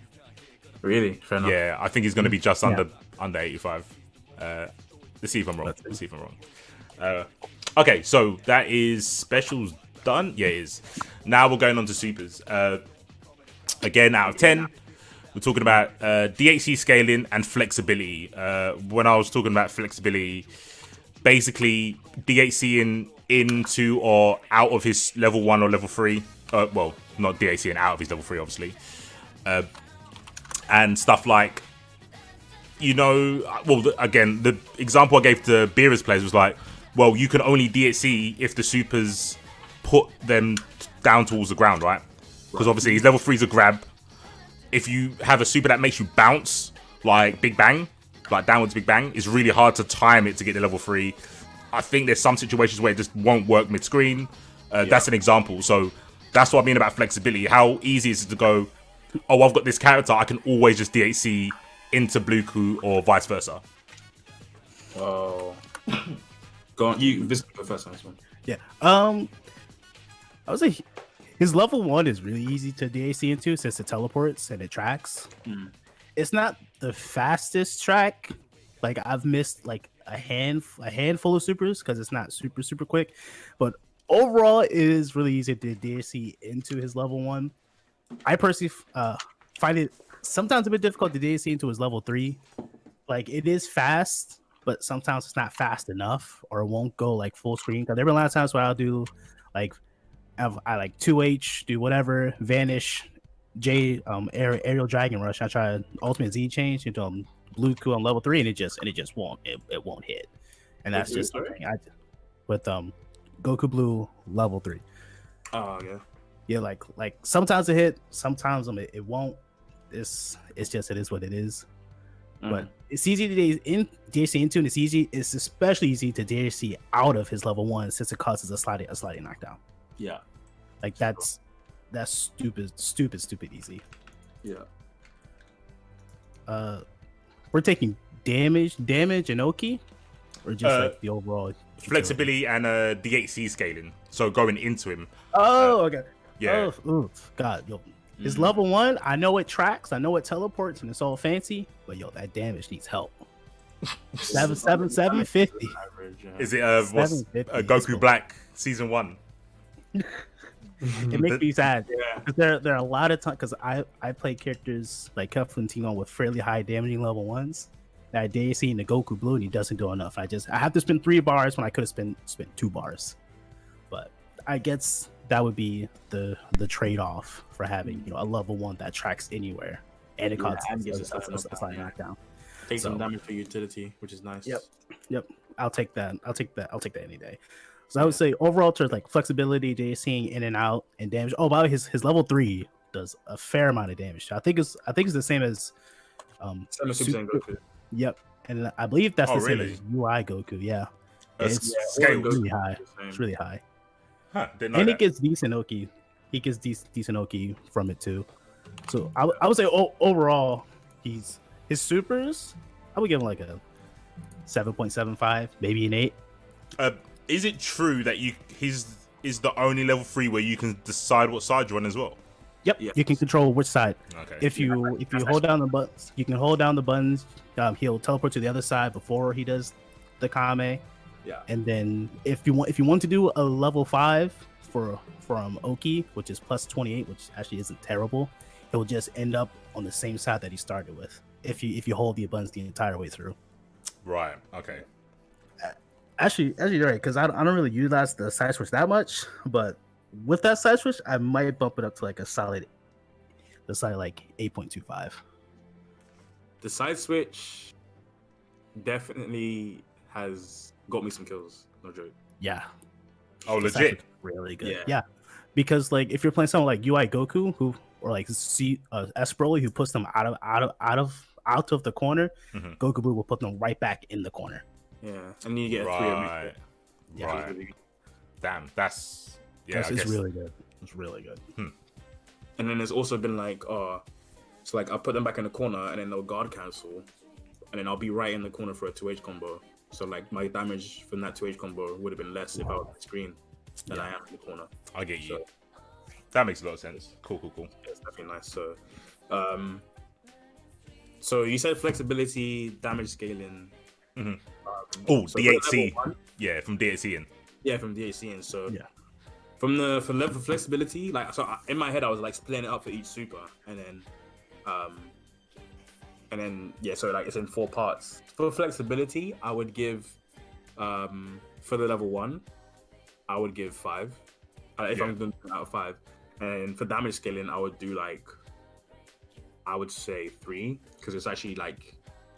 Really? Fair enough. Yeah, I think he's gonna be just under 85. Let's see if I'm wrong. Okay, so that is specials done. Yeah, it is. Now we're going on to supers. Again, out of 10, we're talking about DHC scaling and flexibility. When I was talking about flexibility, basically DHC into or out of his level 1 or level 3. Well, not DHC and out of his level 3, obviously. And stuff like, again, the example I gave to Beerus players was like, well, you can only DHC if the supers put them down towards the ground, right? Because obviously his level 3's a grab. If you have a super that makes you bounce, like Big Bang, like downwards Big Bang, it's really hard to time it to get to level 3. I think there's some situations where it just won't work mid-screen. That's an example. So that's what I mean about flexibility. How easy is it to go, oh, I've got this character, I can always just DHC into Bluku or vice versa. Oh. Go on, you this go first on this one. Yeah. I would say his level 1 is really easy to DHC into since it teleports and it tracks. It's not the fastest track. Like I've missed like a handful of supers because it's not super quick. But overall, it is really easy to DHC into his level 1. I personally find it sometimes a bit difficult to DHC into his level 3. Like it is fast, but sometimes it's not fast enough or it won't go like full screen. Because there have been a lot of times where I'll do like I like 2H, do whatever, vanish, aerial dragon rush. I try ultimate Z change into Bluku on level 3, and it just won't hit. And that's just something with Goku Blue level 3. Oh yeah. Yeah, like sometimes it hit, sometimes it won't. It is what it is. But it's easy to DHC into, and it's especially easy to DHC out of his level 1 since it causes a sliding knockdown. Yeah. Like that's stupid easy. Yeah. We're taking damage and Oki, or just like the overall flexibility and DHC scaling. So going into him. Oh, okay. Yeah. Oh, God, yo. His level 1, I know it tracks, I know it teleports, and it's all fancy, but yo, that damage needs help. 750. Is it Goku Black Season 1? It makes me sad. Yeah. There are a lot of times because I play characters like Keflintino with fairly high damaging level 1s. That I DHC into Goku Blue and he doesn't do enough. I have to spend 3 bars when I could have spent 2 bars. But I guess that would be the trade-off for having a level 1 that tracks anywhere and it causes a slight knockdown. Take some damage for utility, which is nice. Yep. I'll take that any day. So I would say overall, to like flexibility, seeing in and out and damage. Oh, by the way, his level 3 does a fair amount of damage. I think it's the same as Super Saiyan Goku. Yep, and I believe that's the same as UI Goku. Yeah, it's really high. It's really high. Huh, didn't know and that. he gets decent Oki. He gets decent Oki from it too. So I would say overall, his supers, I would give him like a 7.75, maybe an 8. Is it true that he's the only level 3 where you can decide what side you're on as well? Yep, you can control which side. Okay. If you hold down the buttons, you can hold down the buttons. He'll teleport to the other side before he does the Kame. Yeah. And then if you want to do a level 5 from Oki, which is plus 28, which actually isn't terrible, he'll just end up on the same side that he started with. If you hold the buttons the entire way through. Right. Okay. Actually, you're right, because I don't really utilize the side switch that much, but with that side switch, I might bump it up to like a solid like 8.25. The side switch definitely has got me some kills. No joke. Yeah. Oh, legit. Really good. Yeah. Because like if you're playing someone like UI Goku or like S Broly who puts them out of the corner, Goku Blue will put them right back in the corner. Yeah, and you get a 3 right. Yeah, right. really Damn, that's it's really good. It's really good. And then there's also been like, so like I'll put them back in the corner and then they'll guard cancel, and then I'll be right in the corner for a 2H combo. So like my damage from that 2H combo would have been less if I was on the screen than I am in the corner. I get you. So, that makes a lot of sense. Cool. it's definitely nice. So, so you said flexibility, damage scaling. So DHC. Yeah, from DHC in. Yeah, from DHC, and so Yeah. from the for level flexibility, like so in my head I was like splitting it up for each super, and then yeah, so like it's in 4 parts. For flexibility, I would give for the level 1, I would give 5. If I'm doing out of 5, and for damage scaling, I would do like I would say 3 because it's actually like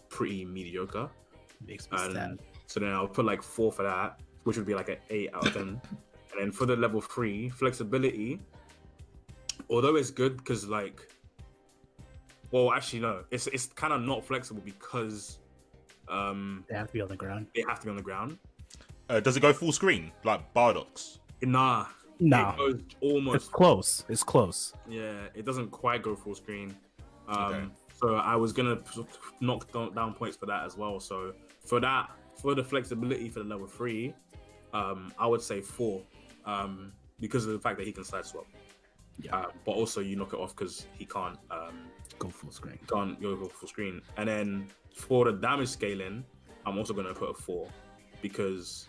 pretty mediocre. Makes me sad. So then I'll put like 4 for that, which would be like an 8 out of 10. And then for the level 3, flexibility, although it's good because like, well, actually no, it's kind of not flexible because They have to be on the ground. they have to be on the ground. Does it go full screen like Bardock's? Nah, No, it goes it's almost. close. It's close. Yeah, it doesn't quite go full screen. Okay. So I was gonna knock down points for that as well. So for that, for the flexibility for the level 3, I would say 4, because of the fact that he can side swap. Yeah. But also you knock it off because he can't Go full screen. go full screen. And then for the damage scaling, I'm also gonna put a 4 because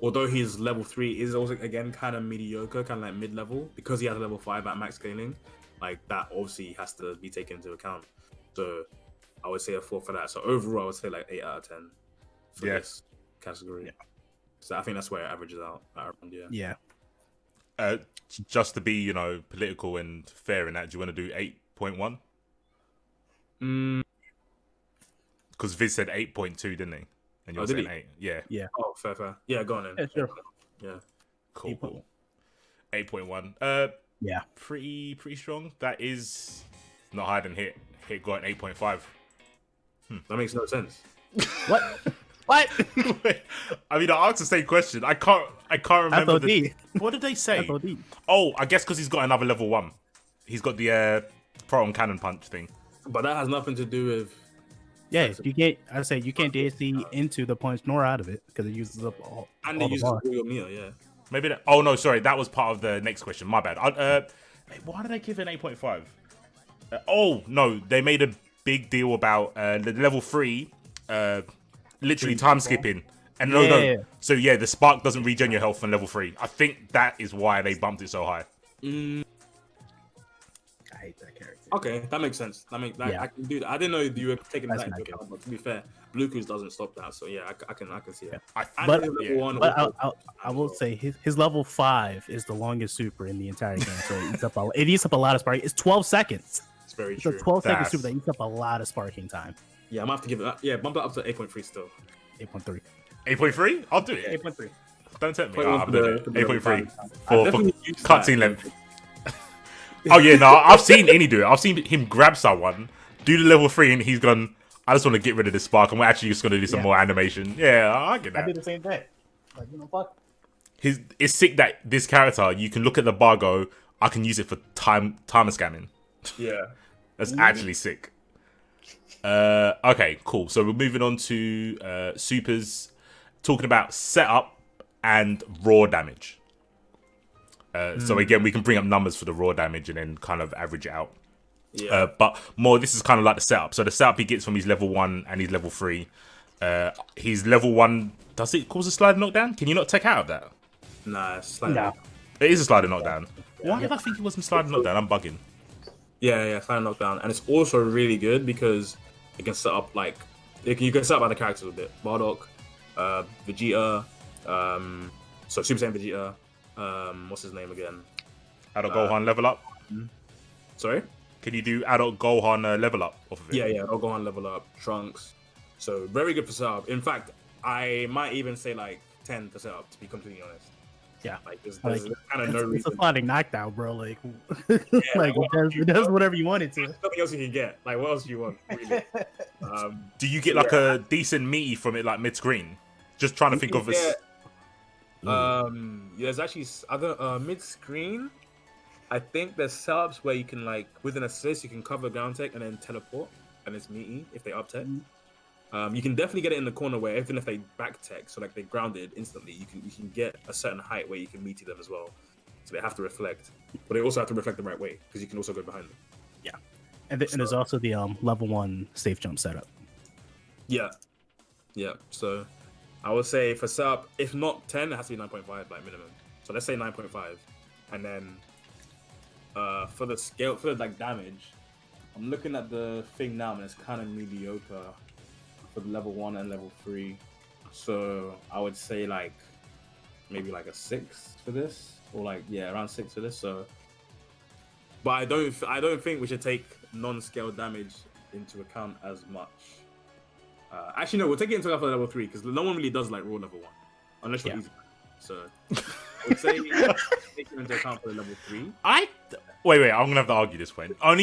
although his level 3 is also again kind of mediocre, kind of like mid-level, because he has a level 5 at max scaling, like that obviously has to be taken into account. So I would say a 4 for that. So overall, I would say like 8 out of 10 for this category. Yeah. So I think that's where it averages out. Around, Yeah. Just to be, political and fair in that, do you want to do 8.1? Because Viz said 8.2, didn't he? And you're saying 8. Yeah. Yeah. Oh, fair. Yeah, go on then. Yeah, sure. Yeah. Cool. 8.1. Yeah. Pretty strong. That is not higher than Hit. Hit got an 8.5. That makes no sense. What? What? I mean, I asked the same question. I can't remember. FOD. What did they say? FOD. Oh, I guess because he's got another level 1. He's got the Proton Cannon Punch thing. But that has nothing to do with. Yeah, you can't. I say you can't DHC into the punch nor out of it because it uses up all. And all it the uses bar. all your meal, yeah. Maybe that. Oh no, sorry, that was part of the next question. My bad. Why did they give it an 8.5? Oh no, they made a big deal about the level 3, literally time skipping. And no. So yeah, the spark doesn't regen your health on level 3. I think that is why they bumped it so high. I hate that character. Okay, that makes sense. Yeah. I can do that. I didn't know you were taking That's that into not good. account, but to be fair, Bluecoos doesn't stop that. So yeah, I can see it. But- Level 1 But also- I will say his level 5 is the longest super in the entire game. So it eats up a lot of sparking. It's 12 seconds. it's very It's true. a 12-second That's- super that eats up a lot of sparking time. Yeah, I'm gonna have to give it. Yeah, bump it up to 8.3 still. 8.3. 8.3? I'll do it. 8.3. Don't tempt me. Put it Oh, on I'm for doing the- it. for the 8.3 level for definitely use cutscene that. length. Oh yeah, no, I've seen Innie do it. I've seen him grab someone, do the level 3, and he's gone. I just want to get rid of this spark, and we're actually just gonna do some more animation. Yeah, I get that. the same thing. Like, fuck. It's sick that this character, you can look at the bar, go, I can use it for timer scamming. Yeah. That's actually sick. Okay, cool. So we're moving on to supers, talking about setup and raw damage. So again, we can bring up numbers for the raw damage and then kind of average it out. Yeah. But more, this is kind of like the setup. So the setup he gets from his level 1 and his level 3. His level 1, does it cause a sliding knockdown? Can you not take out of that? Nah, it's like No. It is a sliding knockdown. Why did I think it wasn't sliding knockdown? I'm bugging. Yeah, final knockdown, and it's also really good because it can set up like you can set up other characters with it. Bardock, Vegeta, so Super Saiyan Vegeta. What's his name again? Adult Gohan level up. Sorry. Can you do adult Gohan level up off of it? Yeah, I'll go on level up. Trunks. So very good for setup. In fact, I might even say like 10 to set up, to be completely honest. Yeah. Like there's Like, kind of no It's a reason. sliding knockdown, bro. Like, it does whatever you want it to. There's nothing else you can get. Like what else do you want? Really? Do you get like a decent meaty from it, like mid screen? Just trying to think of this. There's actually other mid screen. I think there's setups where you can like with an assist you can cover ground tech and then teleport, and it's meaty if they up tech. You can definitely get it in the corner where even if they back tech, so like they grounded instantly, you can get a certain height where you can meaty them as well. So they have to reflect, but they also have to reflect the right way because you can also go behind them. Yeah. And there's also the level 1 safe jump setup. Yeah. So I would say for setup, if not 10, it has to be 9.5 like minimum. So let's say 9.5, and then for the scale for the like damage, I'm looking at the thing now and it's kind of mediocre for the level 1 and level 3. So I would say like maybe like a 6 for this, or like around 6 for this. So, but I don't think we should take non-scale damage into account as much. Actually, no, we'll take it into account for level 3 because no one really does like raw level 1 unless you're easy. So I would say take it into account for the level 3. Wait, I'm gonna have to argue this point. I'm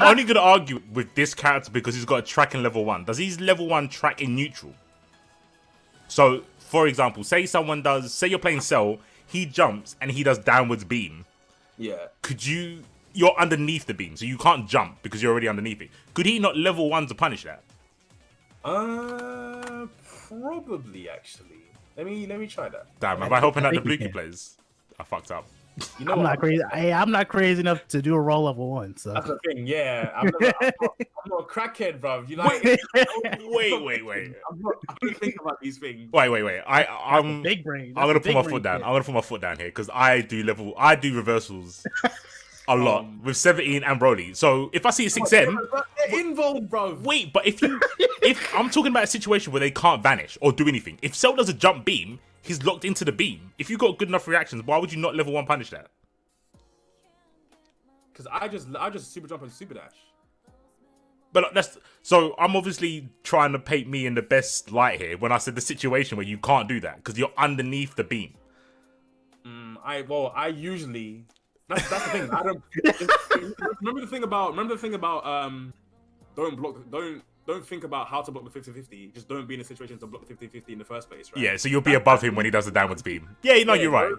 only gonna argue with this character because he's got a track in level 1. Does his level 1 track in neutral? So, for example, say you're playing Cell, he jumps and he does downwards beam. Yeah. You're underneath the beam, so you can't jump because you're already underneath it. Could he not level 1 to punish that? Probably actually. Let me try that. Damn, am I helping out the Blueky players? I fucked up. You know I'm not crazy. Hey, I'm not crazy enough to do a roll level 1. So that's the thing. Yeah, I'm not a crackhead, bro. You like? Wait. I'm not thinking about these things. Wait. I'm big brain. I'm gonna put my foot down. I'm gonna put my foot down here because I do reversals a lot with 17 and Broly. So if I see a 6M, they're involved, bro. Wait, but if I'm talking about a situation where they can't vanish or do anything, if Cell does a jump beam, he's locked into the beam. If you got good enough reactions, why would you not level 1 punish that? Because I just super jump and super dash. But so I'm obviously trying to paint me in the best light here when I said the situation where you can't do that because you're underneath the beam. I usually that's the thing. I don't remember the thing about don't think about how to block the 50-50. Just don't be in a situation to block the 50-50 in the first place, right? Yeah, so you'll be above him when he does the downwards beam. Yeah, you're right.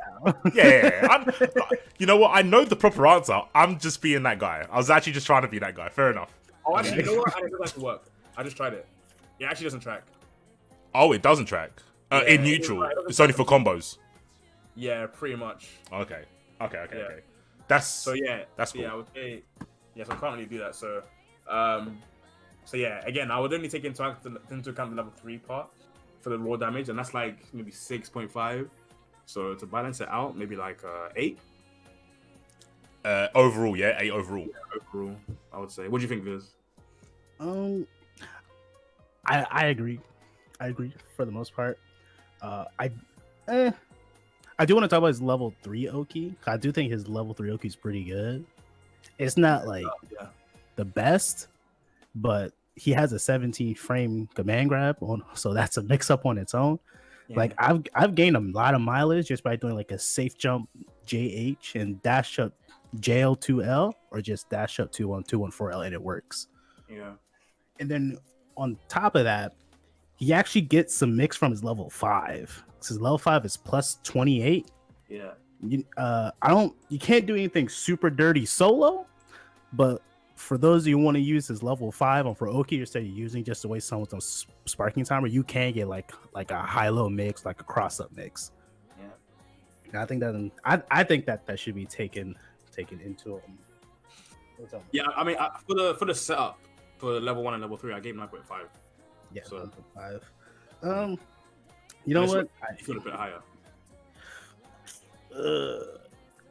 Yeah. You know what? I know the proper answer. I'm just being that guy. I was actually just trying to be that guy. Fair enough. Oh, actually, you know what? It doesn't actually work. I just tried it. It actually doesn't track. Oh, it doesn't track. In neutral. It's only for combos. Yeah, pretty much. Okay. That's cool. Yeah, I would say. Yeah, so I can't really do that. So, again, I would only take into account the level 3 part for the raw damage, and that's like maybe 6.5. So to balance it out, maybe like 8. Overall, 8 overall. Yeah, overall, I would say. What do you think, Viz? I agree. I agree for the most part. I do want to talk about his level 3 Oki. I do think his level 3 Oki is pretty good. It's not like the best, but he has a 17 frame command grab on, so that's a mix up on its own. Yeah. Like I've gained a lot of mileage just by doing like a safe jump JH and dash up JL2L or just dash up 21214L and it works. Yeah. And then on top of that, he actually gets some mix from his level 5. So his level 5 is plus 28. Yeah. You can't do anything super dirty solo, but for those of you who want to use his level 5 on for Oki instead of using just to waste someone with some sparking timer, you can get like a high-low mix, like a cross-up mix. Yeah. And I think that should be taken into Yeah, I mean for the setup for level 1 and level 3, I gave 9.5. Yeah, so 9.5. You know what? If you want to put it higher.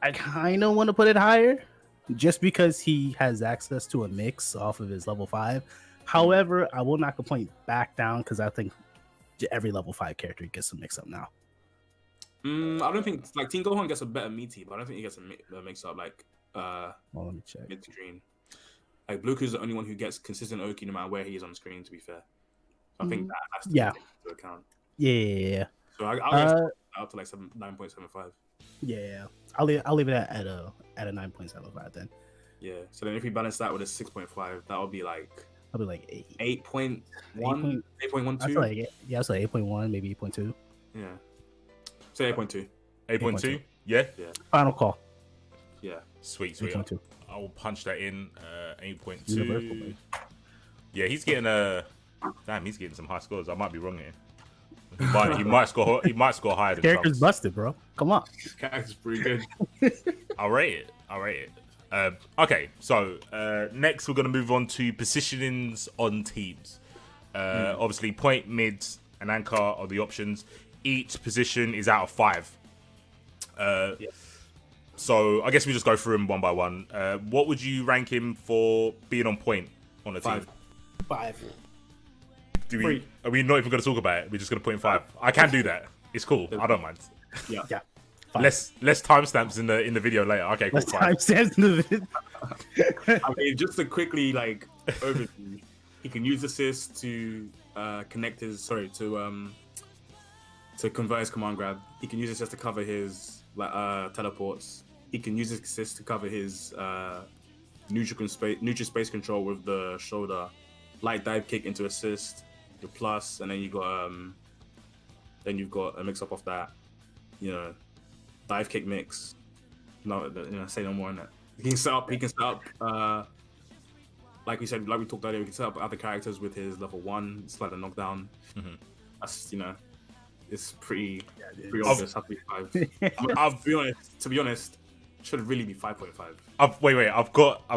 I kind of want to put it higher just because he has access to a mix off of his level 5. However, I will not complain back down because I think every level 5 character gets a mix up now. I don't think like Team Gohan gets a better meaty, but I don't think he gets a mix up like well, let me check. mid to green. Like Bluku's the only one who gets consistent Oki no matter where he is on screen, to be fair. So I think that has to be taken into account. Yeah. So I'll get out to like 9.75. Yeah. I'll leave it at a 9.75 then. Yeah. So then if we balance that with a 6.5, that would be like I'll be like 8.1, 8.12. That's like 8.1, maybe 8.2. Yeah. Say 8.2. 8.2? Yeah. Final call. Yeah. Sweet. 8.2. I will punch that in. 8.2. Yeah, he's getting he's getting some high scores. I might be wrong here. He might score higher than Character's busted, bro. Come on. Character's pretty good. I'll rate it. Okay, so next we're gonna move on to positionings on teams. Obviously, point, mid, and anchor are the options. Each position is out of 5. So I guess we just go through them one by one. What would you rank him for being on point on the team? 5. Are we not even going to talk about it? We're just going to put in 5. I can do that. It's cool. I don't mind. Yeah. 5. Less timestamps in the video later. Okay, cool. 5. Timestamps in the video. I mean, just to quickly overview, he can use assist to connect his to convert his command grab. He can use assist to cover his teleports. He can use his assist to cover his neutral space control with the shoulder, light dive kick into assist, the plus, and then you've got a mix up of that, dive kick mix. No, say no more on that. He can set up. Like we talked earlier, we can set up other characters with his level 1. It's like a knockdown. Mm-hmm. That's it's pretty obvious. Have to be 5. To be honest, should really be 5.5. Wait. I've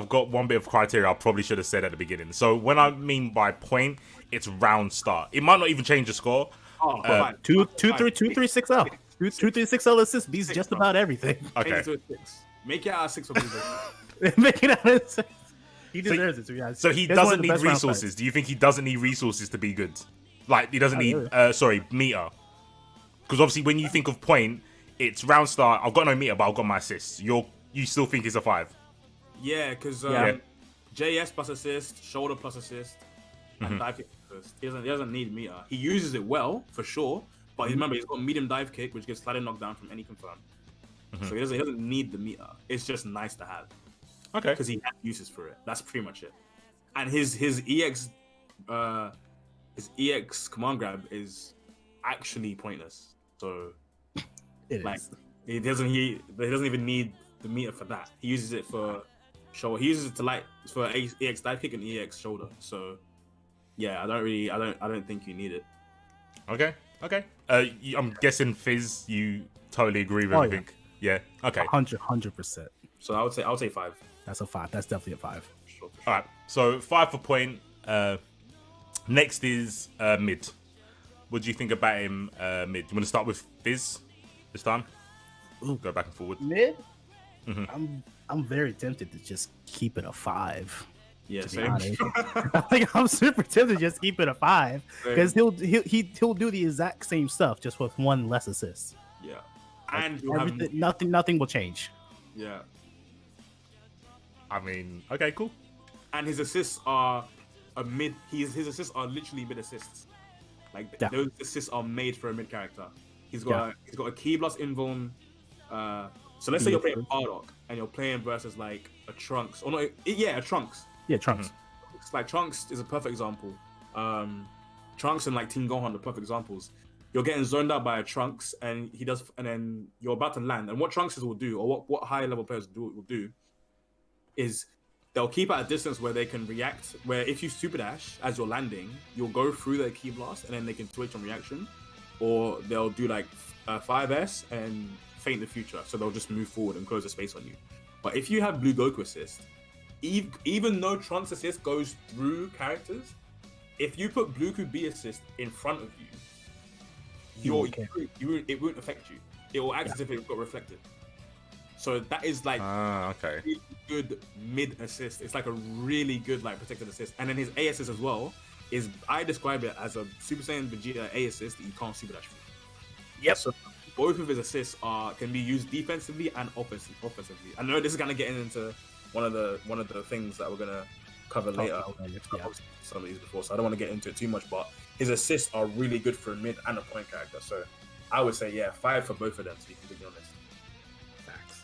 got one bit of criteria I probably should have said at the beginning. So when I mean by point, it's round start. It might not even change the score. 2-3-6L. 2-3-6L assist beats just about everything. Okay. Make it out of 6 for Google. Make it out of 6. He deserves it, to be honest. So he doesn't need resources. Do you think he doesn't need resources to be good? Like, he doesn't need, meter. Because obviously when you think of point, it's round start. I've got no meter, but I've got my assists. You still think he's a 5? Yeah, because JS plus assist, shoulder plus assist, and dive kick assist. He doesn't need meter. He uses it well, for sure. But remember, he's got medium dive kick, which gives sliding knockdown from any confirm. So he doesn't need the meter. It's just nice to have. Okay. Because he has uses for it. That's pretty much it. And his EX command grab is actually pointless. So It is. he doesn't even need the meter for that. He uses it for shoulder. He uses it for EX dive kick and EX shoulder. So yeah, I don't think you need it. Okay. I'm guessing Fizz, you totally agree with everything. Yeah. Okay. 100%. So I would say 5. That's a 5. That's definitely a 5. Sure. All right. So 5 for point. Next is mid. What do you think about him mid? You want to start with Fizz this time? Ooh. Go back and forward. Mid? I'm very tempted to just keep it a 5. Yeah, same. I'm super tempted to just keep it a 5 because he'll do the exact same stuff just with 1 less assist. Yeah, and nothing will change. Yeah, I mean, okay, cool. And his assists are mid. His assists are literally mid assists. Like those assists are made for a mid character. He's got a key plus invuln. So let's say you're playing Bardock and you're playing versus like a Trunks or a Trunks. Yeah, Trunks. It's like Trunks is a perfect example. Trunks and like Team Gohan are perfect examples. You're getting zoned out by a Trunks and then you're about to land. And what Trunks will do, or what high level players will do, is they'll keep at a distance where they can react. Where if you super dash as you're landing, you'll go through their key blast and then they can switch on reaction, or they'll do like 5S and feint the future. So they'll just move forward and close the space on you. But if you have Blue Goku assist, even though Trunks assist goes through characters, if you put Blue Goku B assist in front of you, it won't affect you. It will act as if it got reflected. So that is like really good mid assist. It's like a really good like protected assist. And then his A assist as well is, I describe it as a Super Saiyan Vegeta A assist that you can't super dash for. Yep. So both of his assists can be used defensively and offensively. I know this is gonna get into one of the things that we're gonna cover later. Some of these before, so I don't want to get into it too much. But his assists are really good for a mid and a point character. So I would say 5 for both of them, to be completely honest. Facts.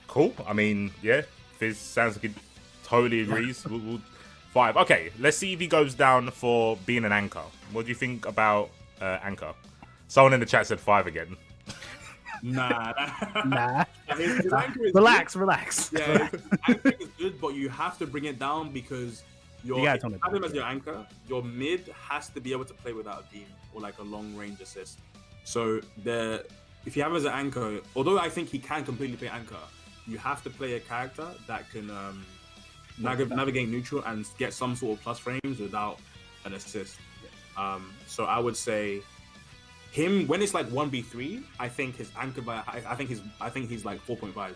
Cool. I mean, yeah, Fizz sounds like he totally agrees. We'll 5. Okay, let's see if he goes down for being an anchor. What do you think about anchor? Someone in the chat said 5 again. Nah. His anchor is relax. Yeah, his anchor is good, but you have to bring it down because if you have him as your anchor, your mid has to be able to play without a beam or like a long range assist. So if you have him as an anchor, although I think he can completely play anchor, you have to play a character that can navigate neutral and get some sort of plus frames without an assist. So I would say him when it's like 1v3. I think his anchor by I think he's like 4.5.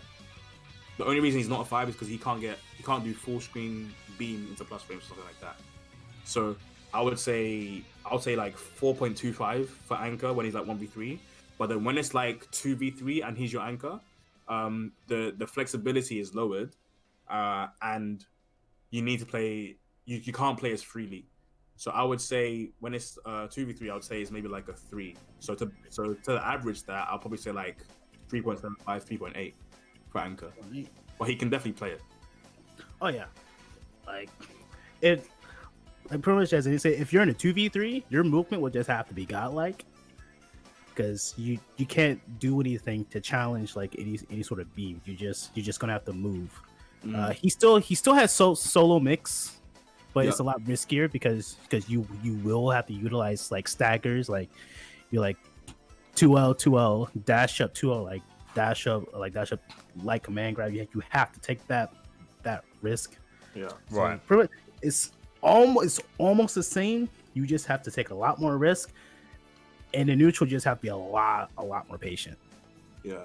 The only reason he's not a 5 is because he can't do full screen beam into plus frames or something like that. So I'll say like 4.25 for anchor when he's like 1v3. But then when it's like 2v3 and he's your anchor, the flexibility is lowered, and you need to play. You can't play as freely. So I would say when it's 2v3, I would say it's maybe like a 3. So to average that, I'll probably say like 3.75, 3.8 for anchor. But he can definitely play it. Oh yeah, like it. Like pretty much as they say, if you're in a 2v3, your movement will just have to be godlike, because you can't do anything to challenge like any sort of beam. You're just gonna have to move. He still has solo mix, but it's a lot riskier because you will have to utilize like staggers, like you're like 2L dash up 2L like dash up like command grab. You have to take that risk. Yeah, right. So it's almost the same. You just have to take a lot more risk, and the neutral just have to be a lot more patient. Yeah.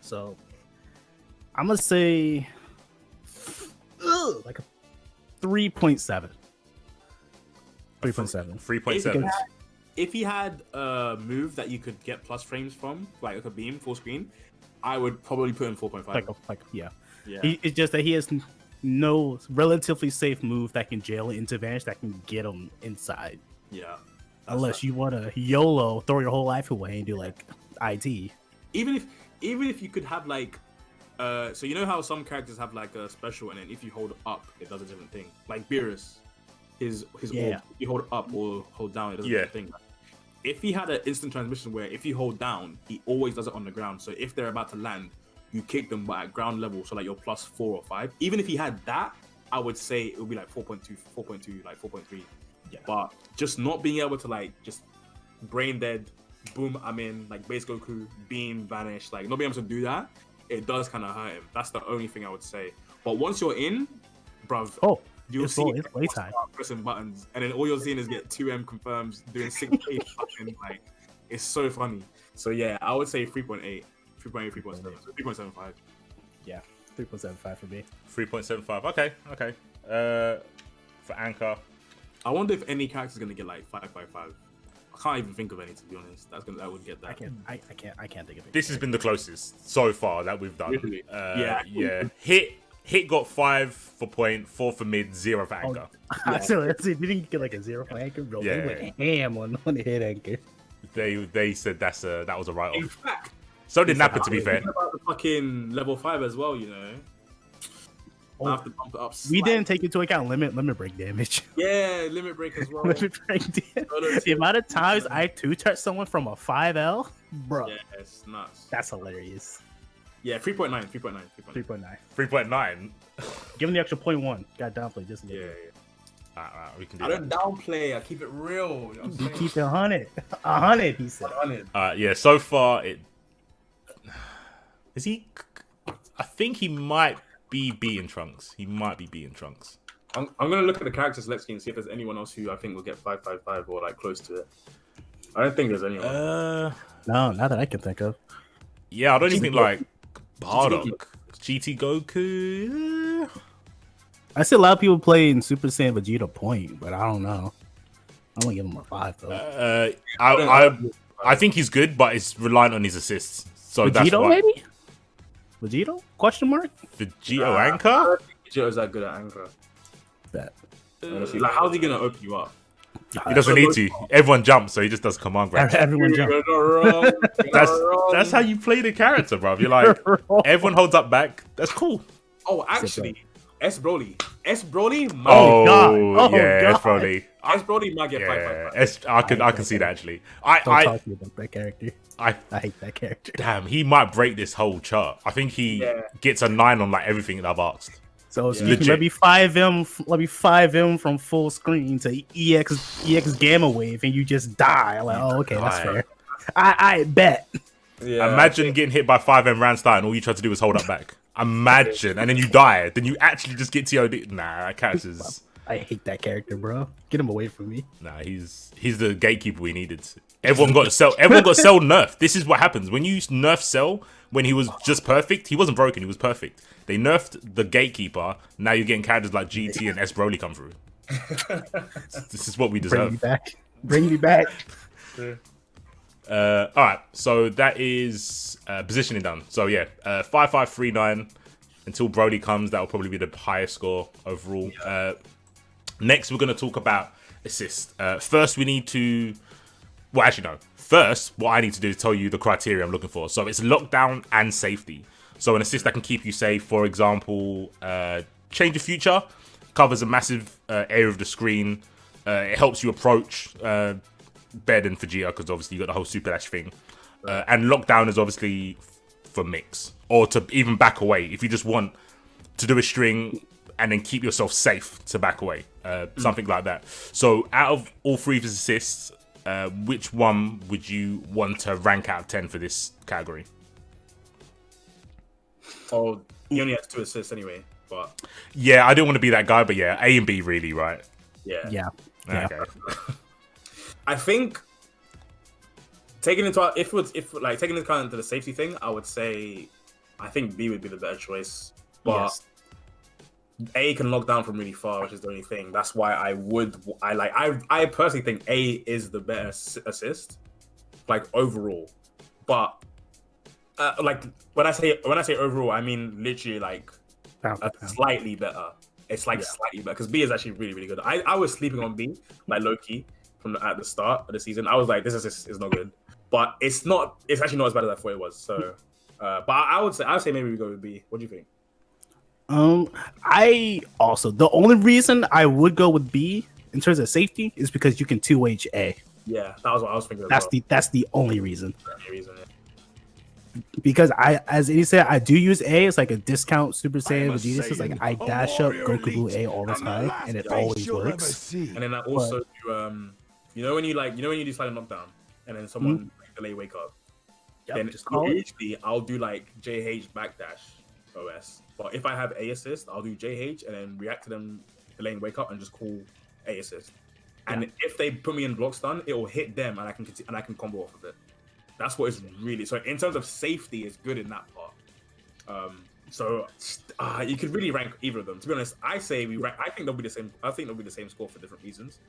So I'm gonna say like a 3.7. 3.7. 3.7. If he had a move that you could get plus frames from, like a beam full screen, I would probably put in 4.5. Yeah. Yeah. It's just that he has no relatively safe move that can jail into vanish that can get him inside. Yeah. Unless you want to YOLO, throw your whole life away and do like IT. Even if you could have like, so you know how some characters have like a special, and then if you hold up, it does a different thing. Like Beerus, his orb, if you hold up or hold down, it does a different thing. If he had an instant transmission where if you hold down, he always does it on the ground. So if they're about to land, you kick them by at ground level, so like you're plus 4 or 5. Even if he had that, I would say it would be like 4.2, like 4.3. Yeah. But just not being able to like just brain dead, boom, I'm in, like base Goku, beam, vanish, like not being able to do that, it does kind of hurt him. That's the only thing I would say. But once you're in, bruv, you'll see it's playtime. Pressing buttons, and then all you're seeing is get 2M confirms, doing 6K fucking, like, it's so funny. So yeah, I would say 3.8. 3.8, 3.7, so 3.75. Yeah, 3.75 for me. 3.75. Okay. For anchor, I wonder if any character's gonna get like 5.55. I can't even think of any, to be honest. That would get that. I can't think of it. this has been the closest so far that we've done. Really? Yeah. Hit got 5 for point, 4 for mid, 0 for anchor. So you didn't get like a 0 for anchor, bro. Yeah. They went ham on the hit anchor. They said that was a In write-off. fact, So did Nappa, to be fair. about the fucking level 5 as well, you know. I have to bump it up. We didn't take into account limit break damage. Yeah, limit break as well. Limit break damage. The amount of times I 2-touch someone from a 5L, bro. Yeah, it's nuts. That's hilarious. Yeah, 3.9. 3.9. 3.9. Give him the extra 0.1. Got downplay just a little bit. Alright, we can do I that. don't downplay. I keep it real. You know what I'm You saying? keep it 100. 100, he said. 100. Yeah, so far is he? I think he might be beating Trunks. I'm gonna look at the character select scheme and see if there's anyone else who I think will get 5.55 or like close to it. I don't think there's anyone. No, not that I can think of. Yeah, I don't even think like Bardock, GT Goku. I see a lot of people playing Super Saiyan Vegeta point, but I don't know. I'm gonna give him a 5 though. I think he's good, but it's reliant on his assists. So Vegito, that's why. maybe? Vegito? Question mark? Vegito anchor? Vegeto's that good at anchor. Bet. Honestly, like, how's he gonna open you up? He doesn't need to. Everyone jumps, so he just does command grab. Everyone jump. You're not wrong. That's how you play the character, bro. You're like, everyone holds up back. That's cool. Oh, actually, S Broly. Oh, God. yeah, God. Broly. S Broly might get Yeah, 5.55. I can see that actually. Don't talk to me about that character. I I hate that character. damn, he might break this whole chart. I think he gets a 9 on like everything that I've asked. So Legit. let me 5M from full screen to EX gamma wave, and you just die. I'm like, oh, okay, that's Die. fair. I bet. Yeah, Imagine getting hit by 5M Randstad and all you try to do is hold up back. Imagine, and then you die. Then you actually just get TOD. Nah, that character's I hate that character, bro. Get him away from me. Nah, he's the gatekeeper we needed. Everyone got Cell nerfed. This is what happens when you nerf Cell when he was just perfect. He wasn't broken. He was perfect. They nerfed the gatekeeper. Now you're getting characters like GT and S Broly come through. This is what we deserve. Bring me back. Bring me back. All right, so that is positioning done. So yeah, 5-5-3-9 until Broly comes. That will probably be the highest score overall. Yeah. Next, we're going to talk about assist. First, we need to... Well, actually, no. First, what I need to do is tell you the criteria I'm looking for. So it's lockdown and safety. So an assist that can keep you safe, for example, Change the Future, covers a massive area of the screen. It helps you approach better than Vegeta, because obviously you got the whole Super Dash thing. And lockdown is obviously for mix, or to even back away. If you just want to do a string and then keep yourself safe to back away, something like that. So out of all three of his assists, which one would you want to rank out of 10 for this category? Oh, he only has 2 assists anyway, but yeah, I didn't want to be that guy, but yeah, A and B really, right? Yeah. Okay. I think taking into account into the safety thing, I would say I think B would be the better choice. But Yes. A can lock down from really far, which is the only thing. That's why I personally think A is the better assist, like overall. But like when I say overall, I mean literally like slightly better. It's like slightly better because B is actually really, really good. I was sleeping on B, like low key, at the start of the season. I was like, this is not good, but it's not. It's actually not as bad as I thought it was. So, but I would say maybe we go with B. What do you think? I also, the only reason I would go with B in terms of safety is because you can 2H A. Yeah, that was what I was thinking. That's the only reason. Yeah. Because as Eddie said, I do use A. It's like a discount Super Saiyan Vegeta. It's like I dash up Goku Blue A all the time, and it always works. And then I also do, you know when you do silent knockdown, and then someone delay wake up. Yep, Then just call it. usually I'll do like JH backdash OS. But if I have A assist, I'll do JH and then react to them delaying wake up and just call A assist. And if they put me in block stun, it will hit them and I can combo off of it. That's what is really so. In terms of safety, is good in that part. So you could really rank either of them. To be honest, I say we rank. I think they'll be the same. I think they'll be the same score for different reasons.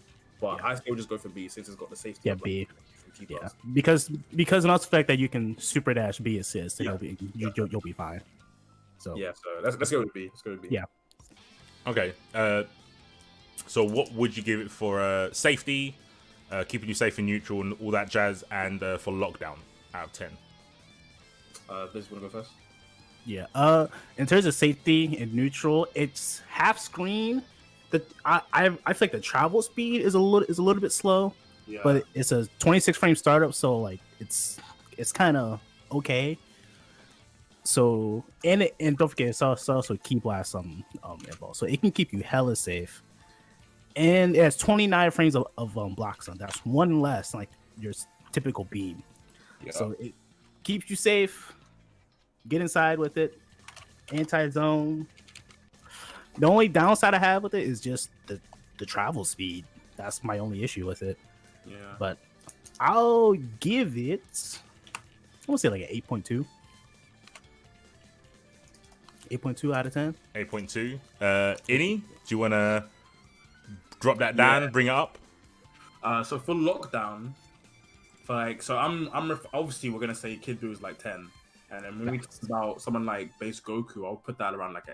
But I still just go for B since it's got the safety. Yeah, B. Yeah, because not the fact that you can super dash B assist, and you'll be fine. So yeah, so let's go with B. Let's go with B. Yeah. Okay. So what would you give it for safety, keeping you safe and neutral, and all that jazz, and for lockdown out of 10? Liz, wanna go first? Yeah. In terms of safety and neutral, it's half screen. I feel like the travel speed is a little bit slow, but it's a 26 frame startup, so like it's kind of okay. So and don't forget it's also key blast involved, so it can keep you hella safe. And it has 29 frames of blocks on. That's one less like your typical beam. Yeah. So it keeps you safe. Get inside with it. Anti-zone. The only downside I have with it is just the travel speed. That's my only issue with it. Yeah. But I'll give it, I want to say like an 8.2. 8.2 out of 10. 8.2. Innie, do you want to drop that down, bring it up? So for lockdown, I'm obviously we're gonna say Kid Buu is like 10, and then when we talk about someone like base Goku, I'll put that around like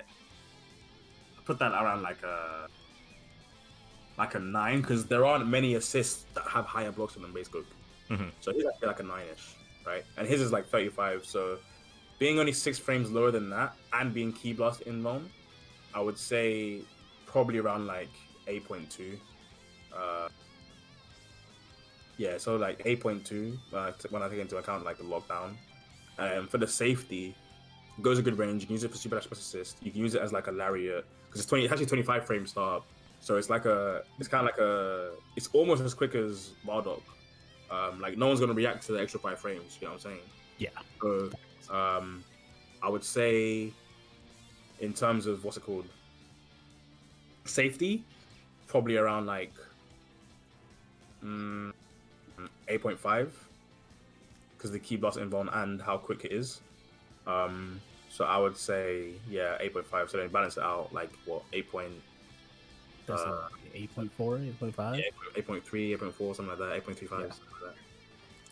a 9, because there aren't many assists that have higher blocks than base Goku. Mm-hmm. So he's actually like a 9-ish, right? And his is like 35. So being only 6 frames lower than that and being key blast inbound, I would say probably around like 8.2. Yeah, so like 8.2 when I take into account like the lockdown. For the safety, it goes a good range. You can use it for super dash plus assist. You can use it as like a lariat because it's actually 25 frame startup. So it's kind of like it's almost as quick as Bardock. Like no one's gonna react to the extra 5 frames. You know what I'm saying? Yeah. So I would say in terms of what's it called, safety, probably around like 8.5 because the key blast invuln and how quick it is. So I would say 8.5. So then balance it out like what 8.4, That's 8.4, 8.5. 8.3, 8.4, something like that. 8.35. Something like that.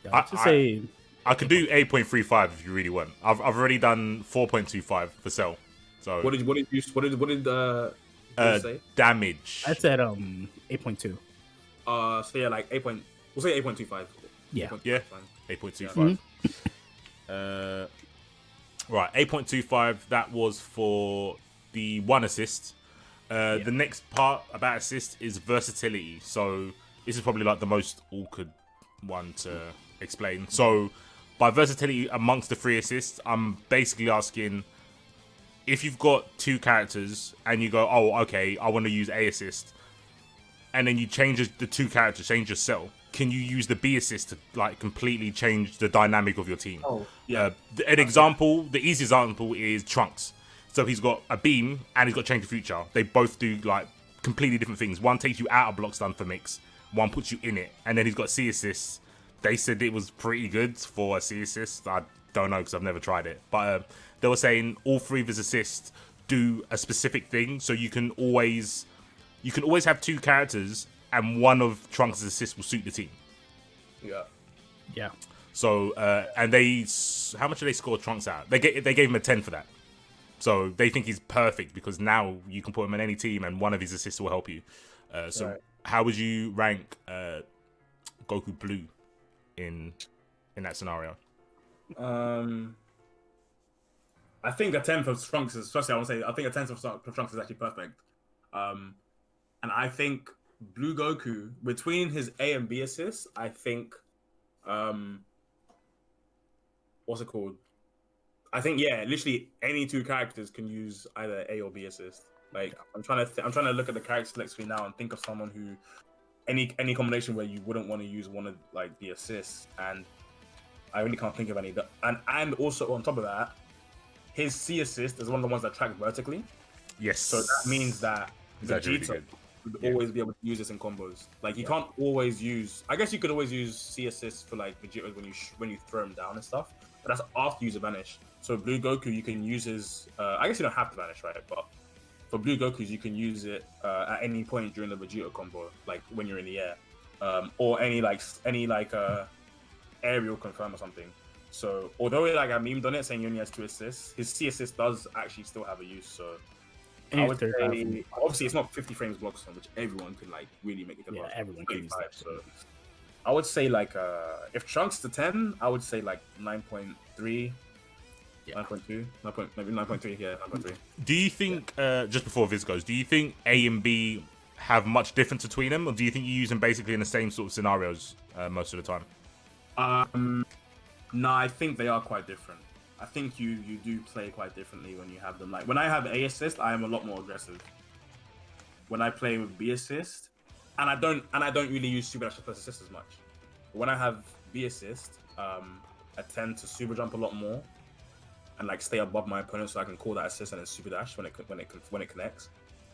Yeah, I'd just say I could do 8.35 if you really want. I've already done 4.25 for Cell. So what did you say? Damage. I said 8.2. So yeah, like we'll say 8.25. Yeah. 8.25, Yeah. fine. 8.25. Right, 8.25. That was for the 1 assist. The next part about assist is versatility. So this is probably like the most awkward one to explain. So by versatility amongst the 3 assists, I'm basically asking if you've got 2 characters and you go, oh, okay, I want to use A assist, and then you change the 2 characters, change your cell. Can you use the B assist to like completely change the dynamic of your team? Oh, yeah. An example, the easy example is Trunks. So he's got a beam and he's got change of future. They both do like completely different things. One takes you out of block stun for mix, one puts you in it, and then he's got C assists. They said it was pretty good for a C assist. I don't know because I've never tried it, but they were saying all 3 of his assists do a specific thing. So you can always have 2 characters, and one of Trunks' assists will suit the team. Yeah. So and how much did they score Trunks out? They gave him a 10 for that. So they think he's perfect because now you can put him in any team, and one of his assists will help you. So how would you rank Goku Blue in that scenario? I think a 10 for Trunks is, firstly, I think a 10 for Trunks is actually perfect. And I think Blue Goku, between his A and B assists, I think, what's it called? I think, literally any 2 characters can use either A or B assist. Like, I'm trying to look at the character select screen now and think of someone who, any combination where you wouldn't want to use one of like the assists, and I really can't think of any. And also on top of that, his C assist is one of the ones that track vertically. Yes. So that means that Vegeta really would always be able to use this in combos. Like you can't always use. I guess you could always use C assist for like Vegeta when you throw him down and stuff. But that's after you use a vanish. So Blue Goku, you can use his. I guess you don't have to vanish, right? But for Blue Goku's, you can use it at any point during the Vegeta combo, like when you're in the air, or any aerial confirm or something. So although I memed on it saying he only has 2 assists, his C assist does actually still have a use. So I would say, obviously it's not 50 frames blocks on which everyone can like really make a good one. Everyone can use that. So I would say like if Trunks to 10, I would say like 9.3. 9.2, maybe 9.3, 9.3. Do you think, just before Viz goes, do you think A and B have much difference between them, or do you think you use them basically in the same sort of scenarios most of the time? No, I think they are quite different. I think you do play quite differently when you have them. Like when I have A assist, I am a lot more aggressive. When I play with B assist, and I don't really use super dash plus assist as much. But when I have B assist, I tend to super jump a lot more and like stay above my opponent so I can call that assist and then super dash when it connects.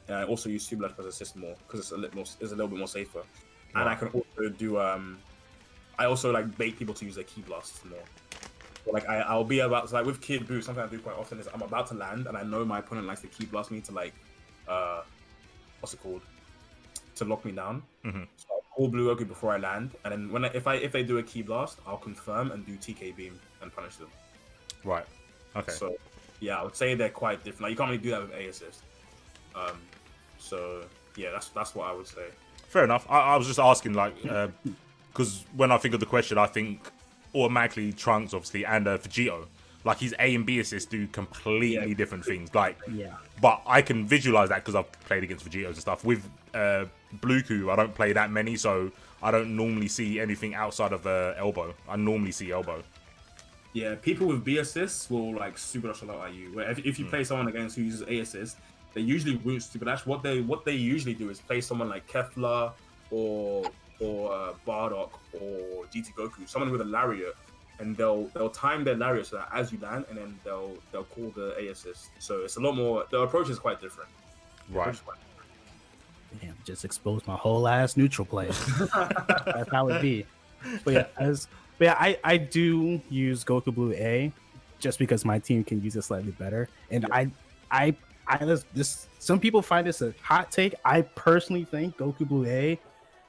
And I also use super dash plus assist more because it's a little bit more safer. Right. And I can also do I also like bait people to use their key blasts more. But, like I'll be about to, like with Kid Buu, something I do quite often is I'm about to land and I know my opponent likes to key blast me to like what's it called? To lock me down. Mm-hmm. So I'll call Blue Goku before I land, and then if they do a key blast, I'll confirm and do TK beam and punish them. Right. Okay. So yeah, I would say they're quite different. Like you can't really do that with A assist. So yeah, that's what I would say. Fair enough. I was just asking, like, because when I think of the question, I think automatically Trunks, obviously, and Vegeta. Like, his A and B assists do completely different things. Like, but I can visualize that because I've played against Vegetas and stuff. With Blueku, I don't play that many, so I don't normally see anything outside of elbow. I normally see elbow. Yeah, people with B assists will like super dash a lot at you. Where if you play someone against who uses A assist, they usually won't super dash. What they usually do is play someone like Kefla or Bardock or GT Goku, someone with a lariat, and they'll time their lariat so that as you land, and then they'll call the A assist. So it's a lot more. The approach is quite different. Right. Damn, just exposed my whole ass neutral play. That's how it be. But yeah, I do use Goku Blue A just because my team can use it slightly better. And I this some people find this a hot take. I personally think Goku Blue A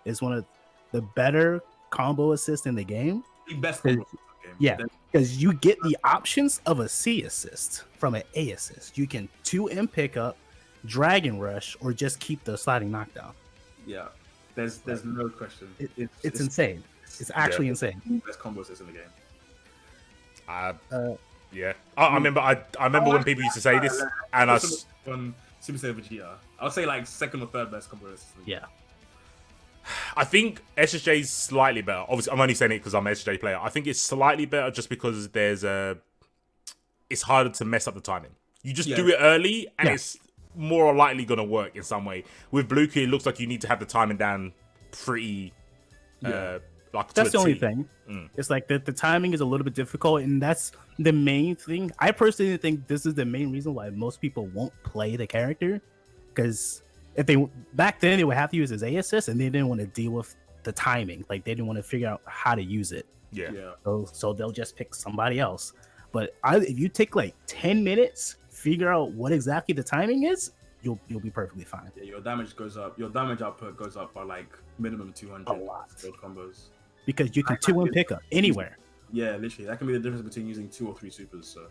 is one of the better combo assists in the game. The best combo assist in the game. Yeah, because you get the options of a C assist from an A assist. You can 2M pickup, Dragon Rush, or just keep the sliding knockdown. Yeah, there's no question. It's insane. It's actually insane. Best combo assist in the game. Yeah, I remember. I remember when people used to say this, and on Super Saiyan Vegeta, I would say like second or third best combo assist. Yeah. I think SSJ is slightly better. Obviously, I'm only saying it because I'm an SSJ player. I think it's slightly better just because it's harder to mess up the timing. You just do it early, and it's more likely going to work in some way. With Blue Key, it looks like you need to have the timing down pretty. Like that's the only thing. It's like the timing is a little bit difficult, and that's the main thing. I personally think this is the main reason why most people won't play the character, because if they back then they would have to use his A assist, and they didn't want to deal with the timing. Like they didn't want to figure out how to use it. Yeah. So they'll just pick somebody else. But if you take like 10 minutes, figure out what exactly the timing is, you'll be perfectly fine. Yeah, your damage goes up. Your damage output goes up by like minimum 200. A lot. Build combos. Because you can 2-1 pickup anywhere. Yeah, literally. That can be the difference between using 2 or 3 supers. So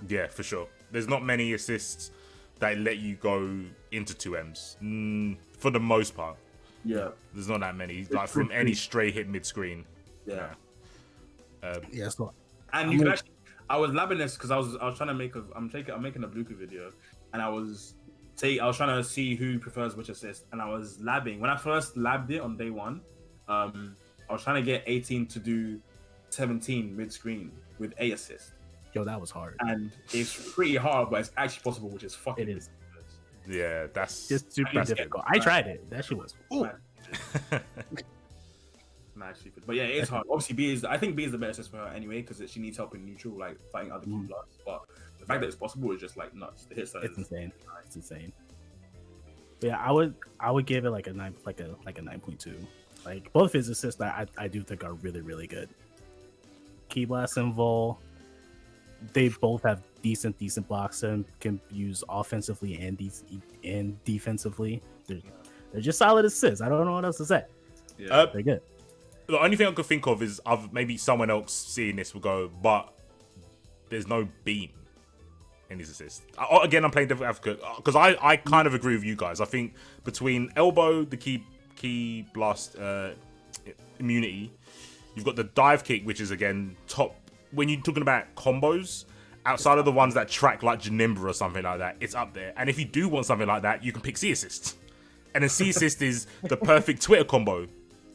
yeah, for sure. There's not many assists that let you go into 2Ms for the most part. Yeah, there's not that many. Like from any stray hit mid screen. Yeah. Yeah, it's not. And you can actually. I was labbing this because I was trying to make I'm making a Bluka video, and I was trying to see who prefers which assist, and I was labbing. When I first labbed it on day one, I was trying to get 18 to do 17 mid screen with A assist. Yo, that was hard. And it's pretty hard, but it's actually possible, which is fucking. It is. Yeah, that's just super difficult. I tried it. That shit was. Ooh. Mad stupid. But yeah, it's hard. Obviously, I think B is the best assist for her anyway, because she needs help in neutral, like fighting other key blocks. But the fact that it's possible is just like nuts. The hit size. It's insane. It's insane. But yeah, I would give it like a 9.2. Like both of his assists, I do think are really, really good. Key Blast and Vol, they both have decent blocks and can use offensively and defensively. They're just solid assists. I don't know what else to say. Yeah. They're good. The only thing I could think of is maybe someone else seeing this will go, but there's no beam in his assist. Again, I'm playing devil's advocate because I kind of agree with you guys. I think between elbow, the key blast immunity, you've got the dive kick, which is again top. When you're talking about combos, outside of the ones that track like Janemba or something like that, it's up there. And if you do want something like that, you can pick C assist. And then C assist is the perfect Twitter combo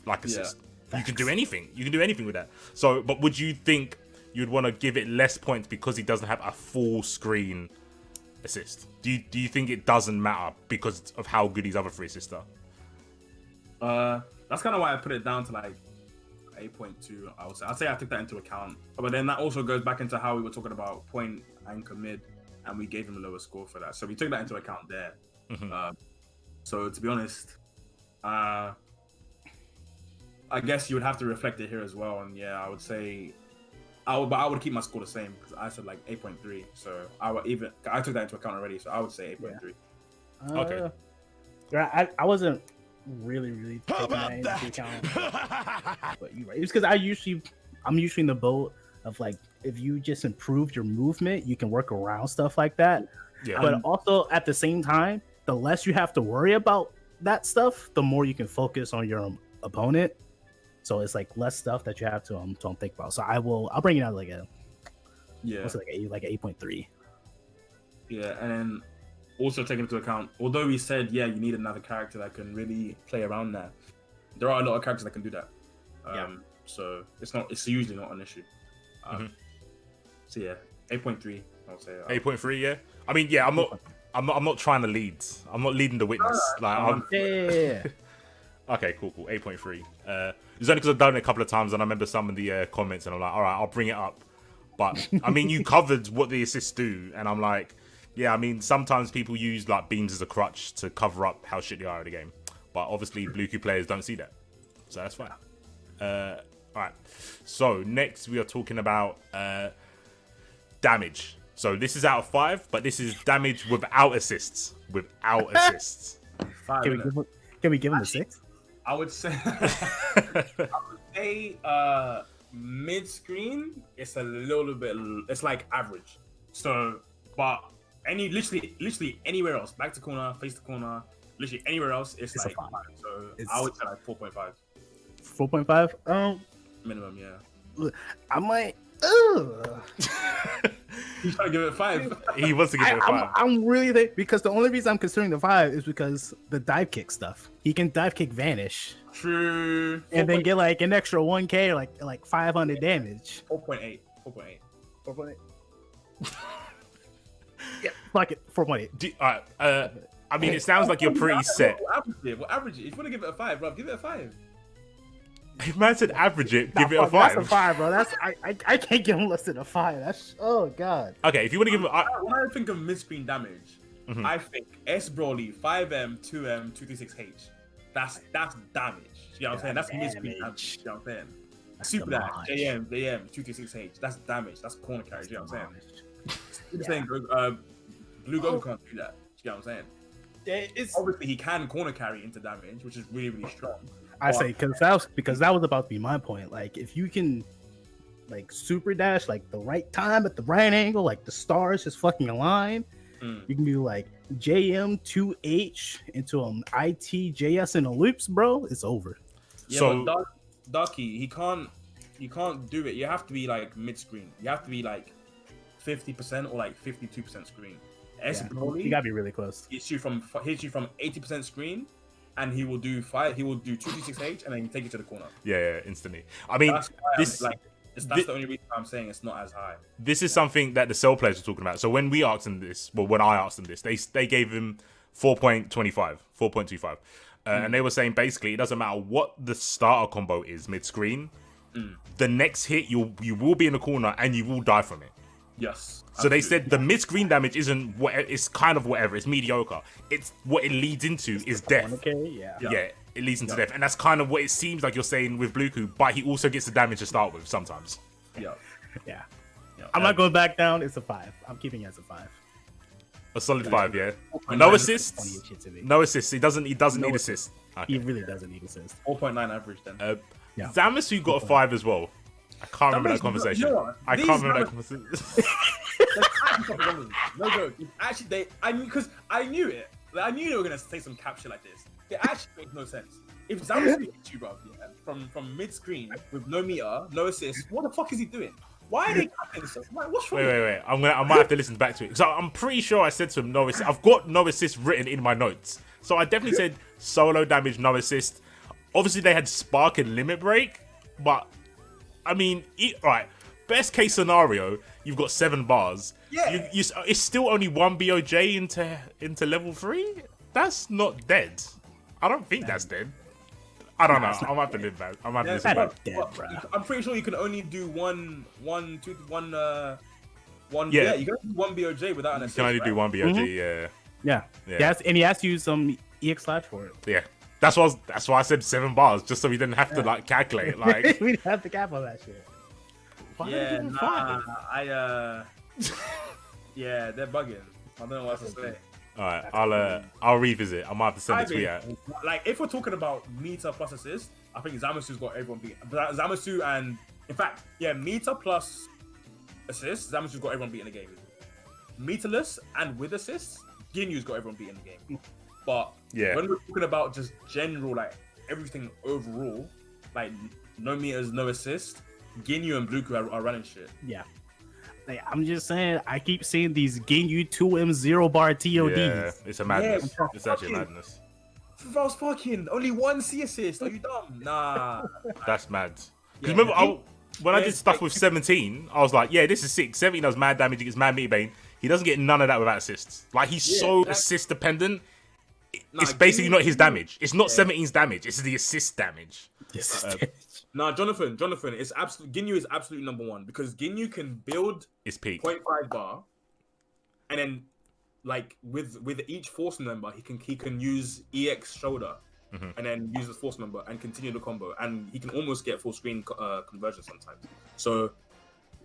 like assist. You can do anything. You can do anything with that. So, but would you think you'd want to give it less points because he doesn't have a full screen assist? Do you think it doesn't matter because of how good his other 3 assists are? That's kind of why I put it down to like 8.2. I'd say I took that into account. But then that also goes back into how we were talking about point anchor mid, and we gave him a lower score for that. So we took that into account there. So to be honest, I guess you would have to reflect it here as well. And yeah, I would say, I would keep my score the same because I said like 8.3. So I took that into account already. So I would say 8.3. Okay. I wasn't really taking that into account. But you're right. It's because I'm usually in the boat of like, if you just improve your movement, you can work around stuff like that. Yeah. But also at the same time, the less you have to worry about that stuff, the more you can focus on your opponent. So it's like less stuff that you have to think about. So I'll bring it out like a like 8.3. Yeah, and then also taking into account, although we said you need another character that can really play around that, there are a lot of characters that can do that. So it's usually not an issue. So yeah, 8.3. I'll say 8.3. Yeah. I mean, yeah. I'm not trying to lead. I'm not leading the witness. Yeah. Okay, cool. 8.3. It's only because I've done it a couple of times and I remember some of the comments and I'm like, all right, I'll bring it up. But I mean, you covered what the assists do, and I'm like, yeah, I mean, sometimes people use like beams as a crutch to cover up how shit they are in the game. But obviously, Bluetooth players don't see that, so that's fine. All right. So next we are talking about damage. So this is out of 5, but this is damage without assists. Without assists. 5, Can we give him a 6? I would say mid screen it's a little bit, it's like average. So but literally anywhere else, back to corner, face to corner, literally anywhere else it's like 5. So I would say like 4.5. 4.5? Minimum, yeah. I might He's trying to give it 5. He wants to give it a 5. I'm really there because the only reason I'm considering the 5 is because the dive kick stuff. He can dive kick vanish. True. And then get like an extra 1k, like 500 damage. 4.8. 4.8. Yeah, fuck it. 4.8. I mean, it sounds like you're pretty set. We'll average it. If you want to give it a 5, bro, give it a 5. If man said average it, give it a 5. That's a 5, bro. That's I can't give him less than a 5. That's god. Okay, if you want to give it, when I think of mid-screen damage, I think S Broly 5M 2M 236H. That's damage. You know what I'm saying? That's mid-screen damage. You know what I'm saying? Super dash JM 236H. That's damage. That's corner carry. You know what I'm saying? You're saying Blue Goku can't do that. You know what I'm saying? Obviously he can corner carry into damage, which is really strong. I say because that was about to be my point. Like if you can like super dash like the right time at the right angle, like the stars just fucking align, you can do like JM2H into ITJS in a loops, bro. It's over. Yeah, so but Ducky, he can't do it. You have to be like mid screen. You have to be like 50% or like 52% screen. Broly, you gotta be really close. Hits you from 80% screen, and he will do 2d6H, and then take it to the corner. Yeah, instantly. I mean, that's the only reason I'm saying it's not as high. This is something that the Cell players were talking about. So when we asked them this, well, when I asked them this, they gave him 4.25, and they were saying basically it doesn't matter what the starter combo is mid screen. The next hit you will be in the corner and you will die from it. Yes. So they said the mid-screen damage isn't what it's kind of whatever. It's mediocre. It's what it leads into is death. Okay, yeah, it leads into death, and that's kind of what it seems like you're saying with Bluku. But he also gets the damage to start with sometimes. Yeah. I'm not going back down. It's a 5. I'm keeping it as a 5. A solid 5, yeah. No assists. No assists. He doesn't need assists. Okay. He really doesn't need assists. 4.9 average then. Zamasu got a 5 as well. I can't remember that conversation. I can't remember that conversation. No joke. Actually, I knew it. Like, I knew they were gonna say some cap shit like this. It actually makes no sense. If Zamasu hits you, bro, from mid screen with no meter, no assist, what the fuck is he doing? Why are they capping this? What's wrong? Wait. I might have to listen back to it. So I'm pretty sure I said to him no assist. I've got no assist written in my notes. So I definitely said solo damage, no assist. Obviously they had spark and limit break, but I mean, right. Best case scenario, you've got 7 bars. Yeah. It's still only 1 BOJ into level 3. That's not dead. I don't think that's dead. I don't know. I might have to live back. I might have to listen back. Dead, bro. I'm pretty sure you can only do one. Yeah, you can do 1 BOJ without an assist. You can only do 1 BOJ. Yeah. And he has to use some EX slash for it. Yeah. That's why I said 7 bars, just so we didn't have to like calculate. Like we didn't have to cap on that shit. Yeah, yeah, they're bugging. I don't know what else to say. All right, I'll revisit. I might have to send a tweet out. Like, if we're talking about meter plus assist, I think Zamasu's got everyone beat. Zamasu and, in fact, meter plus assist, Zamasu's got everyone beat in the game. Meterless and with assists, Ginyu's got everyone beat in the game. But when we're talking about just general, like everything overall, like no meters, no assist, Ginyu and Bluku are running shit. Yeah. Like, I'm just saying, I keep seeing these Ginyu 2M 0 bar TODs. Yeah, it's a madness. It's actually madness. I was fucking only 1 C assist. Are you dumb? Nah. That's mad. Because remember, when I did stuff with 17, I was like, yeah, this is sick. 17 does mad damage against Mad Meat Bane. He doesn't get none of that without assists. Like, he's so assist dependent. It's basically not his damage. It's not 17's damage. It's the assist damage. Nah, Jonathan, it's Ginyu is absolutely number 1 because Ginyu can build his peak 0.5 bar, and then like with each force member, he can use EX shoulder and then use the force member and continue the combo, and he can almost get full screen conversion sometimes. So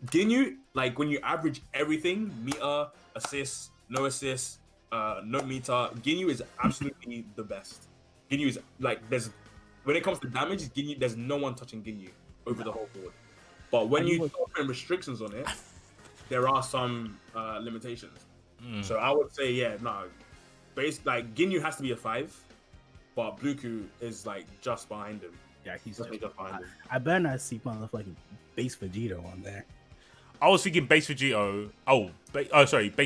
Ginyu, like when you average everything, meter, assists, no assists, no meter, Ginyu is absolutely the best. Ginyu is like when it comes to damage, Ginyu, there's no one touching Ginyu over the whole board. But when you start putting restrictions on it, there are some limitations. So I would say, like Ginyu has to be a 5, but Bluku is like just behind him. Yeah, he's just behind him. I better not see motherfucking base Vegeta on there. I was thinking base Vegeta. Base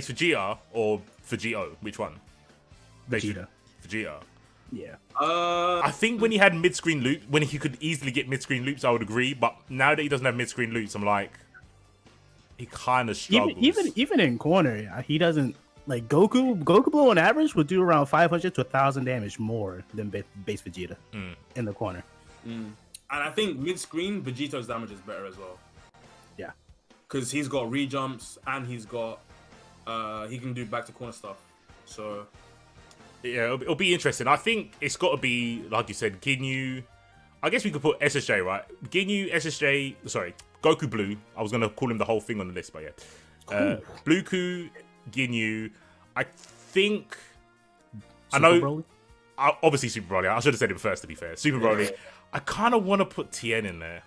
Vegeta or Vegito. Which one? Vegeta. Vegeta. Yeah. I think when he had mid-screen loop, when he could easily get mid-screen loops, I would agree. But now that he doesn't have mid-screen loops, I'm like, he kind of struggles. Even in corner, he doesn't like Goku. Goku Blue on average would do around 500 to 1,000 damage more than base Vegeta in the corner. And I think mid-screen Vegeto's damage is better as well. Yeah, because he's got re-jumps and he's got he can do back to corner stuff. So yeah, it'll be interesting. I think it's got to be, like you said, Ginyu. I guess we could put SSJ, right? Ginyu, SSJ, sorry, Goku Blue. I was going to call him the whole thing on the list, but yeah. Bluku, Ginyu. I think... Broly? Obviously Super Broly. I should have said it first, to be fair. Super Broly. I kind of want to put Tien in there.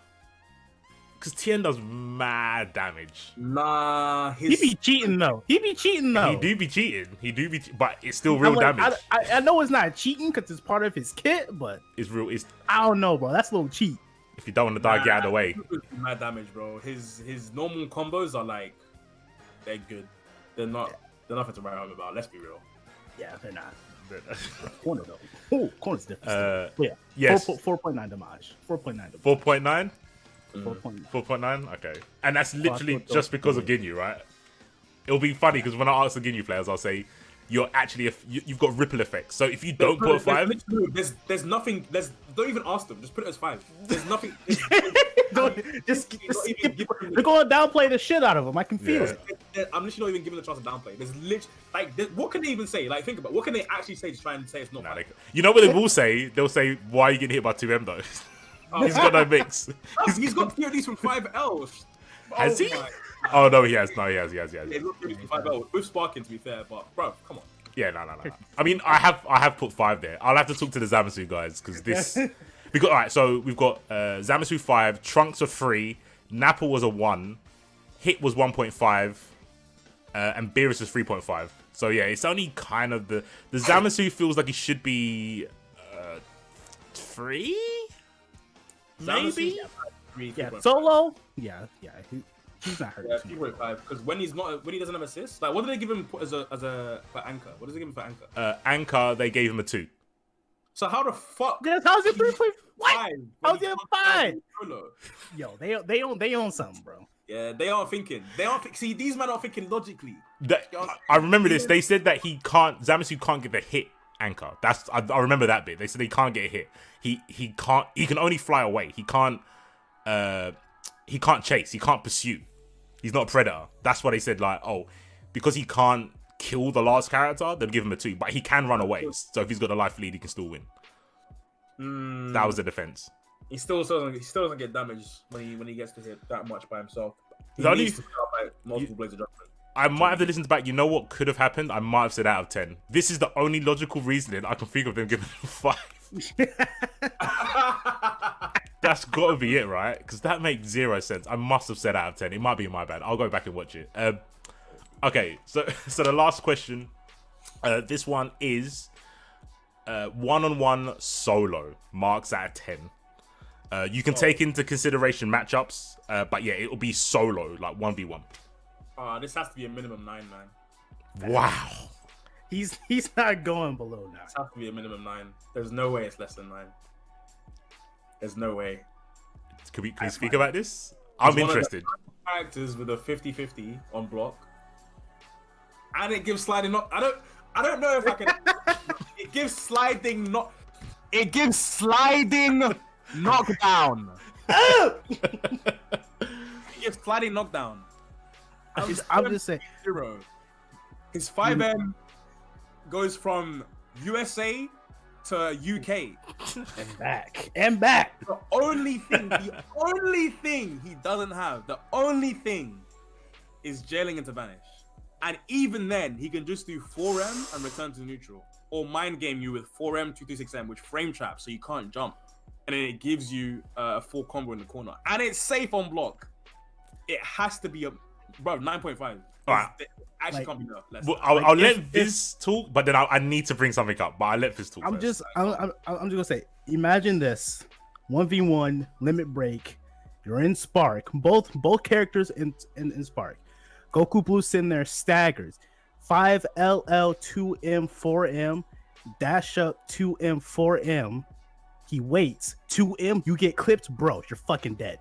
Because Tien does mad damage. Nah, he be cheating though. He do be cheating. But it's still real damage. I know it's not cheating because it's part of his kit, but it's real. I don't know, bro. That's a little cheat. If you don't want to die, get out of the way. Mad damage, bro. His normal combos are like, they're good. They're not. They're nothing to write home about. Let's be real. Yeah, they're not. Corner though. Oh, corner's different. Yeah. Yes. 4.9 damage. 4.9 damage. 4.9. 4.9. Okay, and that's literally just because of Ginyu, right? It'll be funny because when I ask the Ginyu players, I'll say you're actually you've got ripple effects. So if you don't put a 5, there's nothing. Don't even ask them. Just put it as 5. There's nothing. just skip. They're going to downplay the shit out of them. I can feel it. I'm literally not even giving the chance to downplay. There's literally what can they even say? Like think about what can they actually say to try and say it's not 5? You know what they will say? They'll say, "Why are you getting hit by 2M though?" He's got no mix. He's got 3 of these from 5L. Has he? Oh no, he has. No, he has. Yeah, he's got 3 from 5L with Sparking, to be fair. But bro, come on. Yeah, no. I mean, I have put 5 there. I'll have to talk to the Zamasu guys because this. All right, so we've got Zamasu 5, Trunks a 3, Nappa was a 1, Hit was 1.5, and Beerus was 3.5. So yeah, it's only kind of the Zamasu feels like he should be 3. Maybe. Yeah, solo. Yeah. He's not hurt. Yeah, 3.5. Because when he doesn't have assists, like what did they give him as a for anchor? What does they give him for anchor? Anchor, they gave him a 2. So how the fuck? How's it 3.5? What? How's it 5? Yo, they own something, bro. Yeah, they aren't thinking. See, these men aren't thinking logically. I remember this. They said that Zamasu can't get the hit anchor. I remember that bit. They said he can't get a hit. He can't. He can only fly away. He can't chase. He can't pursue. He's not a predator. That's why they said like, oh, because he can't kill the last character, they'll give him a 2. But he can run away. So if he's got a life lead, he can still win. That was the defense. He still doesn't get damaged when he gets to hit that much by himself. He needs to start by multiple blades of judgment. I might have to listen back. You know what could have happened? I might have said out of 10. This is the only logical reasoning I can think of them giving him 5. That's got to be it, right? Because that makes 0 sense. I must have said out of 10. It might be my bad. I'll go back and watch it. Okay, so the last question. This one is one-on-one solo. Marks out of 10. You can take into consideration matchups, but yeah, it'll be solo, like 1v1. This has to be a minimum 9, man. Wow. He's not going below 9. This has to be a minimum 9. There's no way it's less than 9. There's no way. Can we speak about this? I'm interested. Characters with a 50-50 on block, and it gives sliding knock. I don't know if I can. It gives sliding knock. It gives sliding knockdown. It gives sliding knockdown. I'm just saying. 0. His 5M goes from USA to UK. And back. The only thing he doesn't have, the only thing is jailing into Vanish. And even then, he can just do 4M and return to neutral. Or mind game you with 4M, 226M, which frame traps so you can't jump. And then it gives you a full combo in the corner. And it's safe on block. It has to be a... Bro, 9.5. All right. Actually can't be less. Well, I'll let Viz talk, but then I need to bring something up. But I'll let Viz talk I'm first. just gonna say, imagine this: 1v1 limit break. You're in Spark. Both characters in Spark. Goku Blue sitting there staggers. 5LL 2M 4M dash up 2M 4M. He waits 2M. You get clipped, bro. You're fucking dead.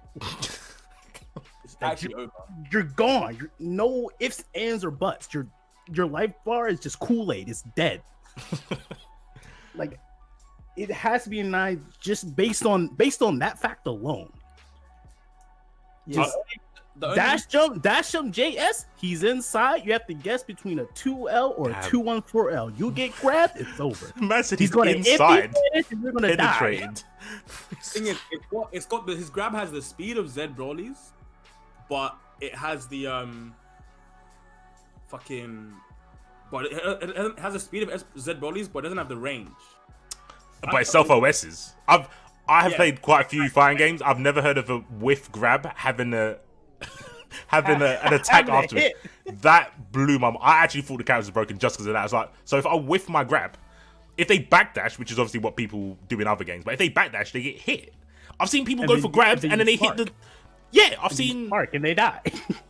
It's actually over. You're gone. You're, no ifs, ands, or buts. Your life bar is just Kool-Aid. It's dead. Like, it has to be a 9 just based on that fact alone. Just dash jump JS. He's inside. You have to guess between a 2L or a 214L. You get grabbed, it's over. Man said he's going inside. And you're gonna die. Thing is, it's got his grab has the speed of Z Broly's, but it has the but it has the speed of Z Broly's, but it doesn't have the range. But it's self OS's. I have played quite a few fighting games. I've never heard of a whiff grab having an attack afterwards. That blew my mind. I actually thought the character was broken just because of that. I was like, so if I whiff my grab, if they backdash, which is obviously what people do in other games, but if they backdash, they get hit. I've seen people go for grabs and then they hit the... Yeah, I've seen... Spark and they die.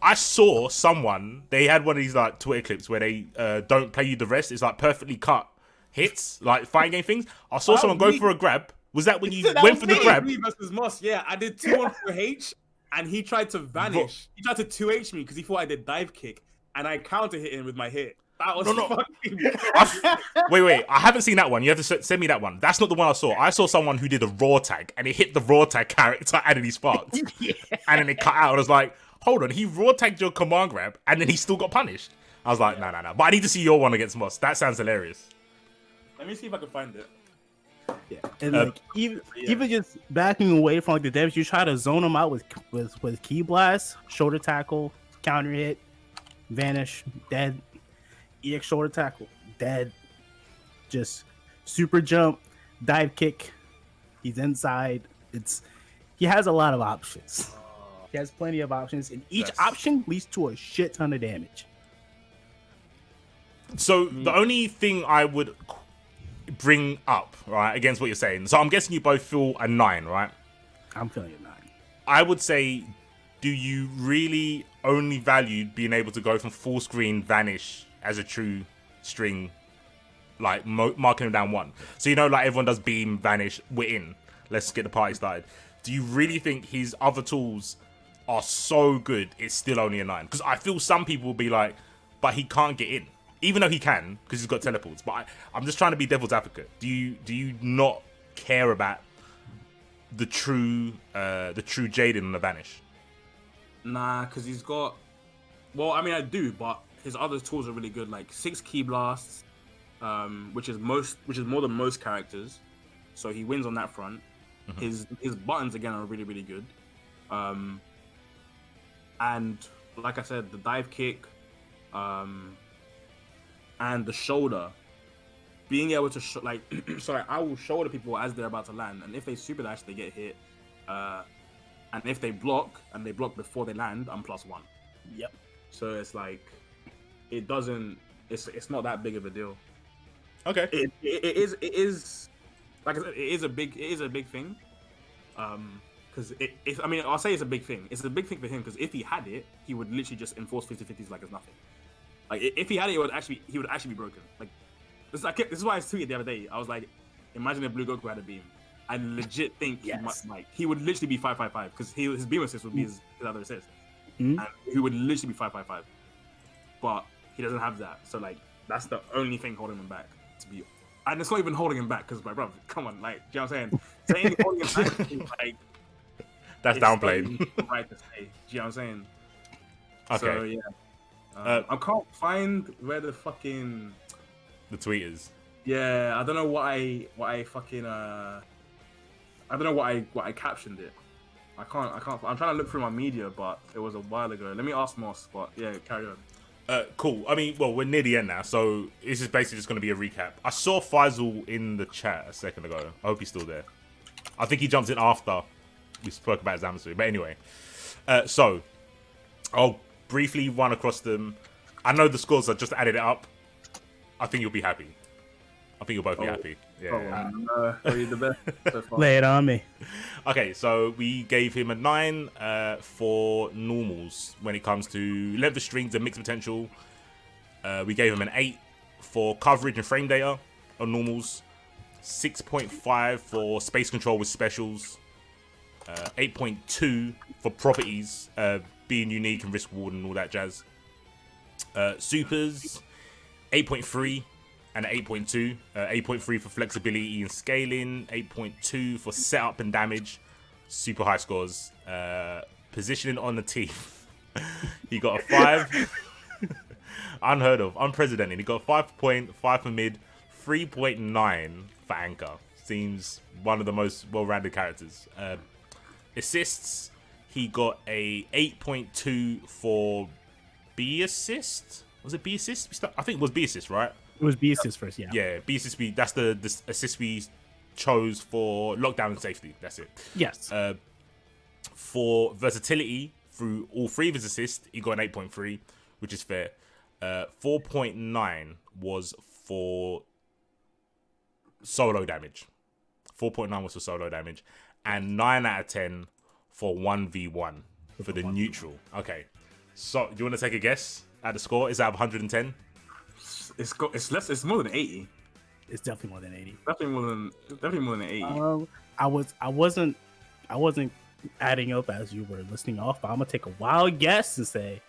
I saw someone, they had one of these like Twitter clips where they don't play you the rest. It's like perfectly cut hits, like fighting game things. I saw someone go for a grab. Was that when you went for the grab? Me versus Moss, yeah. I did 2-1 for H, and he tried to vanish. He tried to 2H me because he thought I did dive kick, and I counter hit him with my hit. That was fucking... Wait. I haven't seen that one. You have to send me that one. That's not the one I saw. I saw someone who did a raw tag, and it hit the raw tag character, and then he sparked. And then it cut out. I was like, hold on. He raw tagged your command grab, and then he still got punished. I was like, no. But I need to see your one against Moss. That sounds hilarious. Let me see if I can find it. Yeah, and like even just backing away from like the devs, you try to zone them out with key blast, shoulder tackle, counter hit, vanish, dead, EX shoulder tackle, dead, just super jump, dive kick. He's inside. He has a lot of options. He has plenty of options, and each option leads to a shit ton of damage. So the only thing I would bring up, right, against what you're saying. So I'm guessing you both feel a 9, right? I'm feeling a 9. I would say, do you really only value being able to go from full screen vanish as a true string, like marking him down 1? So you know, like everyone does beam, vanish, we're in. Let's get the party started. Do you really think his other tools are so good it's still only a 9? Because I feel some people will be like, but he can't get in. Even though he can, because he's got teleports. But I'm just trying to be devil's advocate. Do you not care about the true Jaden on the vanish? Nah, because he's got... Well, I mean, I do, but his other tools are really good. Like 6 key blasts, which is more than most characters. So he wins on that front. Mm-hmm. His buttons, again, are really, really good. And like I said, the dive kick... and the shoulder, being able to I will shoulder people as they're about to land, and if they super dash, they get hit, and if they block before they land, I'm +1. Yep. So it's like, it doesn't. It's not that big of a deal. Okay. It is like I said, it is a big thing. Because I'll say it's a big thing. It's a big thing for him because if he had it, he would literally just enforce 50-50s like it's nothing. Like if he had it, he would actually be broken. Like this is why I tweeted the other day. I was like, imagine if Blue Goku had a beam. I legit think he would literally be 555 because his beam assist would be his other assist, and he would literally be 555. But he doesn't have that, so like that's the only thing holding him back. And it's not even holding him back because my brother, come on, like, do you know what I'm saying? Saying holding him back is like that's downplayed. Right to say, do you know what I'm saying? Okay. So yeah. I can't find where the tweet is. Yeah, I don't know what I fucking I don't know what I captioned it. I can't. I'm trying to look through my media, but it was a while ago. Let me ask Moss. But yeah, carry on. Cool. I mean, well, we're near the end now, so this is basically just going to be a recap. I saw Faisal in the chat a second ago. I hope he's still there. I think he jumped in after we spoke about his atmosphere. But anyway, so I'll briefly run across them. I know the scores. I just added it up. I think you'll be happy. I think you'll both be happy. Yeah. You're the best so far. Lay it on me. Okay, so we gave him a 9 for normals when it comes to length of strings and mix potential. We gave him an 8 for coverage and frame data on normals. 6.5 for space control with specials. 8.2 for properties, being unique and risk reward and all that jazz. Supers, 8.3 and 8.2. 8.3 for flexibility and scaling. 8.2 for setup and damage. Super high scores. Positioning on the team. He got a 5. Unheard of. Unprecedented. He got a 5.5 for mid. 3.9 for anchor. Seems one of the most well-rounded characters. Assists. He got a 8.2 for B assist. Was it B assist? I think it was B assist, right? It was B assist first, yeah. Yeah, B assist. That's the assist we chose for lockdown and safety. That's it. Yes. For versatility, through all 3 of his assists, he got an 8.3, which is fair. 4.9 was for solo damage. 4.9 was for solo damage. And 9 out of 10 for 1v1 for the neutral. Okay. So, do you want to take a guess at the score? Is that 110? It's more than 80. It's definitely more than 80. Definitely more than 80. I wasn't adding up as you were listening off, but I'm gonna take a wild guess and say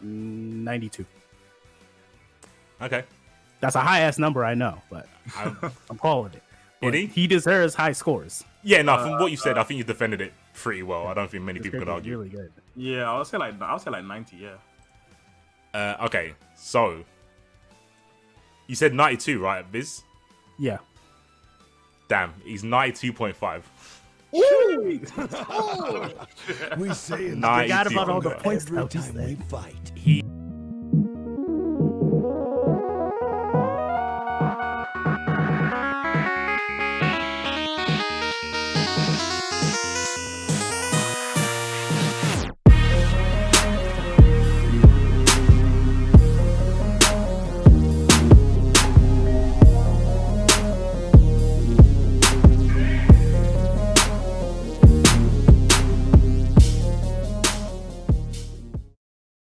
92. Okay. That's a high ass number, I know, but I'm calling it. But he deserves high scores. Yeah, no, from what you said, I think you defended it pretty well. I don't think many people could argue. Really good. Yeah, I'll say like 90. Yeah. Okay, so you said 92, right, Viz? Yeah. Damn, he's 92.5. We say I forgot about all the points every that was time there. we fight. He